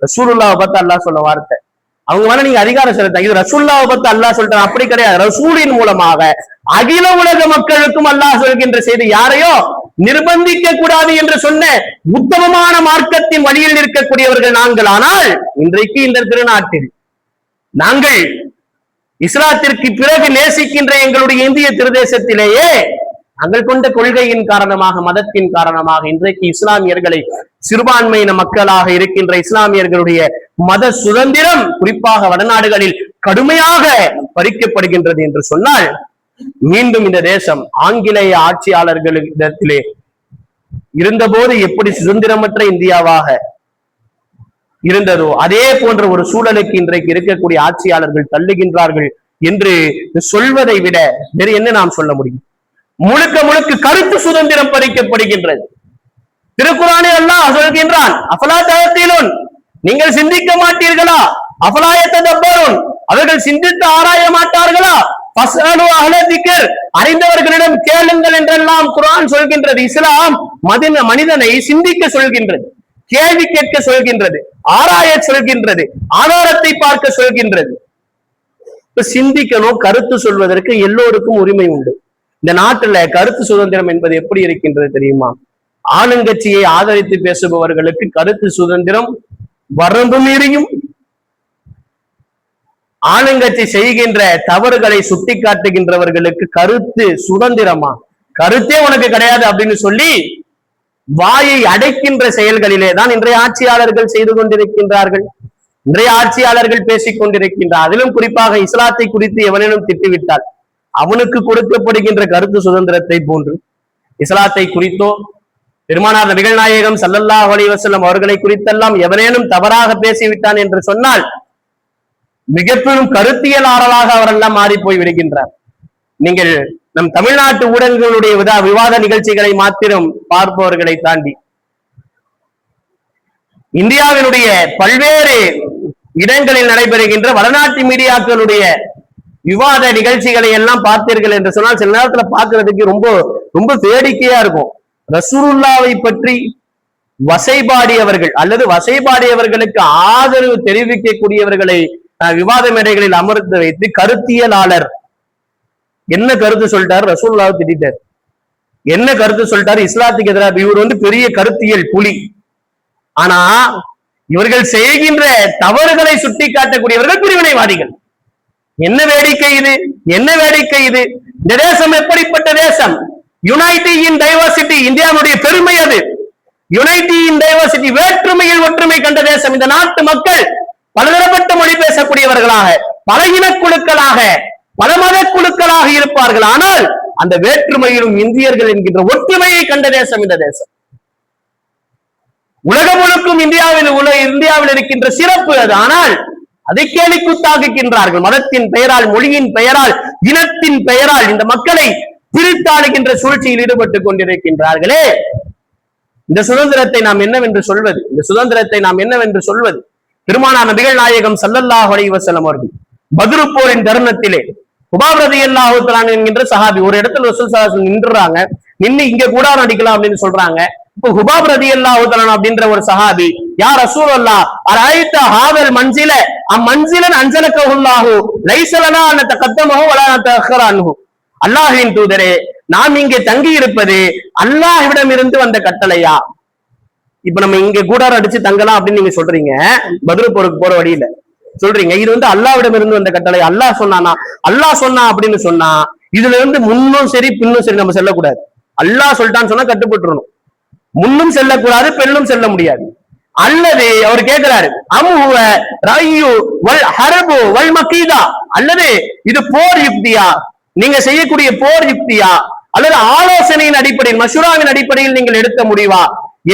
ரசூலுல்லாஹ்வை பார்த்து அல்லாஹ் சொன்ன வார்த்தை, அவங்க மேல நீங்க அதிகாரம் செலுத்தாங்க. இது ரசூலுல்லாஹ்வை பார்த்து அல்லாஹ் சொல்றான், அப்படி கிடையாது. ரசூலின் மூலமாக அகில உலக மக்களுக்கும் அல்லாஹ் சொல்கின்ற செய்தி, யாரையோ நிர்பந்திக்க கூடாது என்று சொன்ன உத்தமமான மார்க்கத்தின் வழியில் இருக்கக்கூடியவர்கள் நாங்கள். ஆனால் இன்றைக்கு இந்த திருநாட்டில் நாங்கள் இஸ்லாத்திற்கு பிறகு நேசிக்கின்ற எங்களுடைய இந்திய பிரதேசத்திலேயே நாங்கள் கொண்ட கொள்கையின் காரணமாக, மதத்தின் காரணமாக இன்றைக்கு இஸ்லாமியர்களை, சிறுபான்மையின மக்களாக இருக்கின்ற இஸ்லாமியர்களுடைய மத சுதந்திரம் குறிப்பாக வடநாடுகளில் கடுமையாக பறிக்கப்படுகின்றது என்று சொன்னால், மீண்டும் இந்த தேசம் ஆங்கிலேய ஆட்சியாளர்களிடத்திலே இருந்தபோது எப்படி சுதந்திரமற்ற இந்தியாவாக இருந்ததோ அதே போன்ற ஒரு சூழலுக்கு இன்றைக்கு இருக்கக்கூடிய ஆட்சியாளர்கள் தள்ளுகின்றார்கள் என்று சொல்வதை விட வேறு என்ன நாம் சொல்ல முடியும்? முழுக்க கருத்து சுதந்திரம் பறிக்கப்படுகின்றது. திருக்குர்ஆனில் அல்லாஹ் சொல்கின்றான், அஃபலா தஅத்தீலூன், நீங்கள் சிந்திக்க மாட்டீர்களா? அஃபலா யததப்பரூன், அவர்கள் சிந்தித்து ஆராய மாட்டார்களா? ஃபஸ்அலு அஹ்ல ஸிக்ர், அறிந்தவர்களிடம் கேளுங்கள் என்றெல்லாம் குர்ஆன் சொல்கின்றது. இஸ்லாம் மனிதனை சிந்திக்க சொல்கின்றது, கேள்வி கேட்க சொல்கின்றது, ஆராய சொல்கின்றது, ஆதாரத்தை பார்க்க சொல்கின்றது. சிந்திக்கணும், கருத்து சொல்வதற்கு எல்லோருக்கும் உரிமை உண்டு. இந்த நாட்டுல கருத்து சுதந்திரம் என்பது எப்படி இருக்கின்றது தெரியுமா? ஆளுங்கட்சியை ஆதரித்து பேசுபவர்களுக்கு கருத்து சுதந்திரம் வரம்பு மீறியும், ஆளுங்கட்சி செய்கின்ற தவறுகளை சுட்டி காட்டுகின்றவர்களுக்கு கருத்து சுதந்திரமா, கருத்தே உனக்கு கிடையாது அப்படின்னு சொல்லி வாயை அடைக்கின்ற செயல்களிலே தான் இன்றைய ஆட்சியாளர்கள் செய்து கொண்டிருக்கின்றார்கள். இன்றைய ஆட்சியாளர்கள் பேசிக் கொண்டிருக்கின்றார். அதிலும் குறிப்பாக இஸ்லாத்தை குறித்து எவனேனும் திட்டுவிட்டால் அவனுக்கு கொடுக்கப்படுகின்ற கருத்து சுதந்திரத்தை போன்று இஸ்லாத்தை குறித்தோ பெருமானார் நபிகள் நாயகம் ஸல்லல்லாஹு அலைஹி வஸல்லம் அவர்களை குறித்தெல்லாம் எவனேனும் தவறாக பேசிவிட்டான் என்று சொன்னால் மிக பெரும் கருத்தியலாளராக அவரெல்லாம் மாறி போய் விடுகின்றார். நீங்கள் நம் தமிழ்நாட்டு ஊடகங்களுடைய விவாத நிகழ்ச்சிகளை மாத்திரம் பார்ப்பவர்களை தாண்டி இந்தியாவினுடைய பல்வேறு இடங்களில் நடைபெறுகின்ற வடநாட்டு மீடியாக்களுடைய விவாத நிகழ்ச்சிகளை எல்லாம் பார்த்தீர்கள் என்று சொன்னால் சில நேரத்துல பார்க்கிறதுக்கு ரொம்ப ரொம்ப வேடிக்கையா இருக்கும். ரசூலுல்லாவை பற்றி வசைபாடியவர்கள் அல்லது வசைபாடியவர்களுக்கு ஆதரவு தெரிவிக்கக்கூடியவர்களை விவாத மேடைகளில் அமர்ந்து வைத்து கருத்தியலாளர் என்ன கருத்து சொல்லிட்டாரு, ரசூலுல்லாவை திட்டார், என்ன கருத்து சொல்லிட்டாரு, இஸ்லாத்துக்கு எதிராக இவர் பெரிய கருத்தியல் புலி. ஆனா இவர்கள் செய்கின்ற தவறுகளை சுட்டி காட்டக்கூடியவர்கள் பிரிவினைவாதிகள். என்ன வேடிக்கை இது, என்ன வேடிக்கை இது! இந்த தேசம் எப்படிப்பட்ட தேசம்? யுனைட்டி இன் டைவர்சிட்டி, இந்தியாவுடைய பெருமை அது. யுனைட்டி இன் டைவர்சிட்டி, வேற்றுமையில் ஒற்றுமை கண்ட தேசம். இந்த நாட்டு மக்கள் பலதரப்பட்ட மொழி பேசக்கூடியவர்களாக, பல இனக்குழுக்களாக, பல மத குழுக்களாக இருப்பார்கள். ஆனால் அந்த வேற்றுமையிலும் இந்தியர்கள் என்கின்ற ஒற்றுமையை கண்ட தேசம் இந்த தேசம். உலகம் முழுக்கும் இந்தியாவில் இருக்கின்ற சிறப்பு அது. ஆனால் அதை கேலி கூத்தாக்குகின்றார்கள். மதத்தின் பெயரால், மொழியின் பெயரால், இனத்தின் பெயரால் இந்த மக்களை பிரித்தாளுகின்ற சூழ்ச்சியில் ஈடுபட்டுக் கொண்டிருக்கின்றார்களே. இந்த சுதந்திரத்தை நாம் என்னவென்று சொல்வது? இந்த சுதந்திரத்தை நாம் என்னவென்று சொல்வது? பெருமானார் நபிகள் நாயகம் ஸல்லல்லாஹு அலைஹி வஸல்லம் அவர்கள் பத்ரு போரின் தருணத்திலே ஹுபாப் ரலியல்லாஹு தஆலா என்கின்ற சஹாபி ஒரு இடத்துல ரசூல் ஸல்லல்லாஹு அலைஹி வஸல்லம் நின்றுறாங்க. நின்னு இங்க கூட அடிக்கலாம் அப்படின்னு சொல்றாங்க. இப்போ ஹுபாப் ரலியல்லாஹு தஆலா அப்படின்ற ஒரு சஹாபி, யா ரசூலல்லாஹ் அரைத ஹாதல் மன்சில அம்மன்சிலன் அன்ஸலகஹுல்லாஹு லைஸ லனா அன் தகத்தமஹு வலா தஅக்கரஹு. அல்லாஹ்வின் தூதரே, நாம் இங்கே தங்கி இருப்பது அல்லாஹ்விடம் இருந்து வந்த கட்டளையா? இப்ப நம்ம இங்க கூடாரம் அடிச்சு தங்கலாம் அப்படின்னு நீங்க சொல்றீங்க, பத்ரு போருக்கு போற வழியில சொல்றீங்க, இது அல்லாஹ்விடம் இருந்து வந்த கட்டளை. அல்லாஹ் சொன்னானா? அல்லாஹ் சொன்னா அப்படின்னு சொன்னா இதுல இருந்து முன்னும் சரி பின்னும் சரி நம்ம செல்லக்கூடாது. அல்லாஹ் சொல்லிட்டான்னு சொன்னா கட்டுப்பட்டுறணும். முன்னும் செல்லக்கூடாது, பெண்ணும் செல்ல முடியாது. அல்லது அவர் கேட்கிறாரு, அம்ஹுவ ரய்யு வல் ஹர்பு வல் மக்கீதா, அல்லது இது போர் யுக்தியா, நீங்க செய்யக்கூடிய போர் யுக்தியா, அல்லது ஆலோசனையின் அடிப்படையில், மஷூராவின் அடிப்படையில் நீங்கள் எடுத்த முடிவா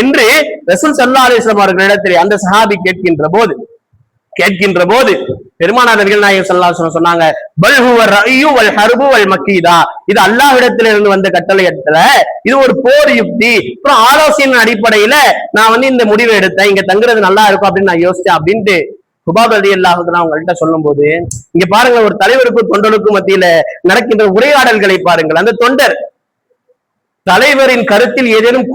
என்று ரசூல் ஸல்லல்லாஹு அலைஹி வஸல்லம் அவர்களிடத்திலே அந்த சஹாபி கேட்கின்ற போது பெருமானார் நபிகள் நாயகம் ஸல்லல்லாஹு அலைஹி வஸல்லம் சொன்னாங்க, பல் ஹுவ ரய்யு வல் ஹர்பு வல் மக்கீதா, இது அல்லாஹ்விடத்திலிருந்து வந்த கட்டளையத்துல, இது ஒரு போர் யுக்தி, அப்புறம் ஆலோசனையின் அடிப்படையில நான் இந்த முடிவை எடுத்தேன், இங்க தங்குறது நல்லா இருக்கும் அப்படின்னு நான் யோசிச்சேன் அப்படின்ட்டு ஹுபாப் ரலியல்லாஹு தஆலா அவங்கள்ட்ட சொல்லும் போது, இங்க பாருங்க, ஒரு தலைவருக்கும் தொண்டருக்கும் மத்தியில நடக்கின்ற உரையாடல்களை பாருங்கள். அந்த தொண்டர் தலைவரின் கருத்தில் ஏதேனும்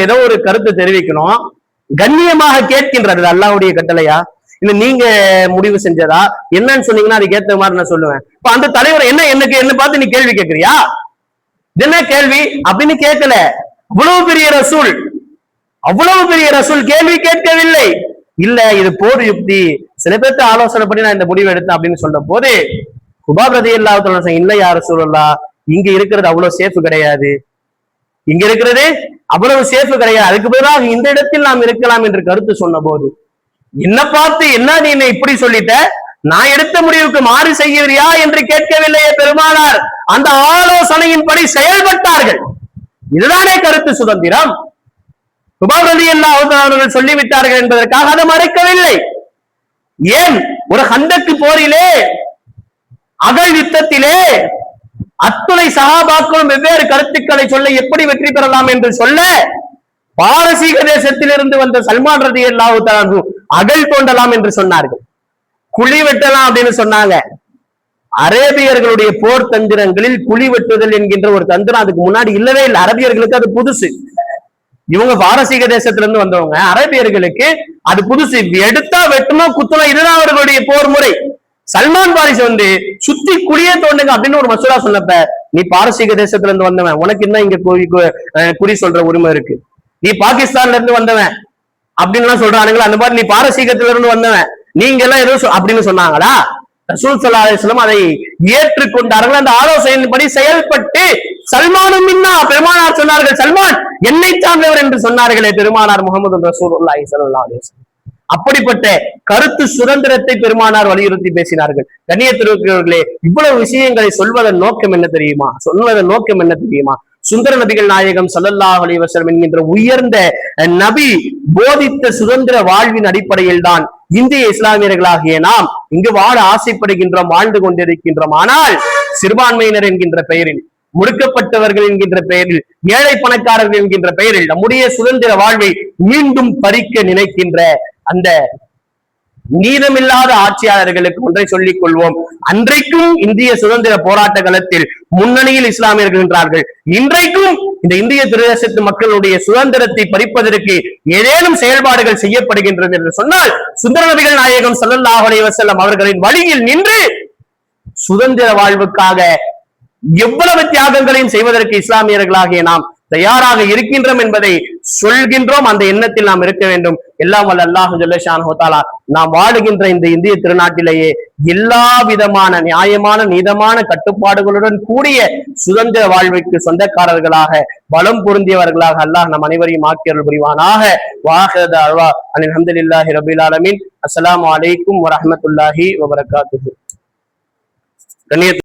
ஏதோ ஒரு கருத்து தெரிவிக்கணும், கண்ணியமாக கேட்கின்றது, அல்லாஹ்வுடைய கட்டளையா, இல்ல நீங்க முடிவு செஞ்சதா, என்னன்னு சொன்னீங்கன்னா அதுக்கு ஏத்த மாதிரி நான் சொல்லுவேன். இப்ப அந்த தலைவர் என்ன பார்த்து நீ கேள்வி கேட்கறியா, என்ன கேள்வி அப்படின்னு கேட்கல. அவ்வளவு பெரிய ரசூல் கேள்வி கேட்கவில்லை. இல்ல இது போர் யுக்தி, சில பேர்த்த ஆலோசனை பண்ணி நான் இந்த முடிவு எடுத்தேன் அப்படின்னு சொல்ற போது ஹுபாப் ரலியல்லாஹு தஆலா இல்ல யா ரசூலல்லாஹ், இங்க இருக்கிறது அவ்வளவு சேஃப் கிடையாது, இங்க இருக்கிறது அவ்வளவு சேஃப் கிடையாது, அதுக்கு பதிலாக இந்த இடத்தில் நாம் இருக்கலாம் என்று கருத்து சொன்ன போது, என்ன பார்த்து என்ன நீ என்ன இப்படி சொல்லிட்ட, நான் எடுத்த முடிவுக்கு மாறு செய்யறியா என்று கேட்கவில்லையே பெருமானார். அந்த ஆலோசனையின்படி செயல்பட்டார்கள். இதுதானே கருத்து சுதந்திரம். ஹுபாப் ரலியல்லாஹு தஆலா அவர்கள் சொல்லிவிட்டார்கள் என்பதற்காக அதை மறைக்கவில்லை. ஏன் ஒரு ஹந்தக்கு போரிலே, அகல் யுத்தத்திலே அத்துணை சஹாபாக்களும் வெவ்வேறு கருத்துக்களை சொல்ல எப்படி வெற்றி பெறலாம் என்று சொல்ல, பாரசீக தேசத்திலிருந்து வந்த சல்மான் ரலியல்லாஹு தஆலா அகல் தோண்டலாம் என்று சொன்னார்கள், குழி வெட்டலாம் அப்படின்னு சொன்னாங்க. அரேபியர்களுடைய போர் தந்திரங்களில் குழி வெட்டுதல் என்கின்ற ஒரு தந்திரம் அதுக்கு முன்னாடி இல்லவே இல்லை. அரபியர்களுக்கு அது புதுசு. இவங்க பாரசீக தேசத்திலிருந்து வந்தவங்க, அரேபியர்களுக்கு அது புதுசு. எடுத்தா வெட்டணும், குத்தணும், இதுதான் அவர்களுடைய போர் முறை. சல்மான் பாரிஸ் சுத்தி குழியே தோண்டுங்க அப்படின்னு ஒரு மசூரா சொன்னப்ப, நீ பாரசீக தேசத்துல இருந்து வந்தவன், உனக்கு என்ன இங்க குறி சொல்ற உரிமை இருக்கு, நீ பாகிஸ்தான்ல இருந்து வந்தவன் அப்படின்னு சொல்றானுங்களா, அந்த மாதிரி நீ பாரசீகத்துல இருந்து வந்தவன், நீங்க எல்லாம் எதுவும் அப்படின்னு சொன்னாங்களா? ரசூல் ஸல்லல்லாஹு அலைஹி வஸல்லம் அதை ஏற்றுக்கொண்டார்கள். அந்த ஆலோசனையின்படி செயல்பட்டு சல்மானும் மின்னா, பெருமானார் சொன்னார்கள், சல்மான் என்னை சார்ந்தவர் என்று சொன்னார்களே பெருமானார் முஹம்மது ரசூலுல்லாஹி ஸல்லல்லாஹு அலைஹி வஸல்லம். அப்படிப்பட்ட கருத்து சுதந்திரத்தை பெருமானார் வலியுறுத்தி பேசினார்கள். கண்ணியத்திற்குரியவர்களே, இவ்வளவு விஷயங்களை சொல்வதன் நோக்கம் என்ன தெரியுமா? சுந்தர நபிகள் நாயகம் ஸல்லல்லாஹு அலைஹி வஸல்லம் என்கின்ற உயர்ந்த நபி போதித்த சுதந்திர வாழ்வின் அடிப்படையில் தான் இந்திய இஸ்லாமியர்களாகிய நாம் இங்கு வாழ ஆசைப்படுகின்றோம், வாழ்ந்து கொண்டிருக்கின்றோம். ஆனால் சிறுபான்மையினர் என்கின்ற பெயரில், முடுக்கப்பட்டவர்கள் என்கின்ற பெயரில், ஏழை பணக்காரர்கள் என்கின்ற பெயரில் நம்முடைய சுதந்திர வாழ்வை மீண்டும் பறிக்க நினைக்கின்ற அந்த நீதமில்லாத ஆட்சியாளர்களுக்கு ஒன்றை சொல்லிக் கொள்வோம். அன்றைக்கும் இந்திய சுதந்திர போராட்ட களத்தில் முன்னணியில் இஸ்லாமியர்கள் என்றார்கள். இன்றைக்கும் இந்த இந்திய பிரதேசத்து மக்களுடைய சுதந்திரத்தை பறிப்பதற்கு ஏதேனும் செயல்பாடுகள் செய்யப்படுகின்றது என்று சொன்னால், சுந்தர நபிகள் நாயகம் ஸல்லல்லாஹு அலைஹி வஸல்லம் அவர்களின் வழியில் நின்று சுதந்திர வாழ்வுக்காக எவ்வளவு தியாகங்களையும் செய்வதற்கு இஸ்லாமியர்களாகிய நாம் தயாராக இருக்கின்றோம் என்பதை சொல்கின்றோம். அந்த எண்ணத்தில் நாம் இருக்க வேண்டும். எல்லாம் வல்ல அல்லாஹ் ஜல்ல ஷானஹு வ தஆலா நாம் வாழுகின்ற இந்த இந்திய திருநாட்டிலேயே எல்லா விதமான நியாயமான நீதமான கட்டுப்பாடுகளுடன் கூடிய சுதந்திர வாழ்வுக்கு சொந்தக்காரர்களாக, பலம் பொருந்தியவர்களாக அல்லாஹ் நம் அனைவரையும் ஆக்கியருள் புரிவானாக. வாஹிரு தஅவா அனில் ஹம்துலில்லாஹி ரப்பில் ஆலமீன். அஸ்ஸலாமு அலைக்கும் வரஹ்மத்துல்லாஹி வபரகாத்துஹு.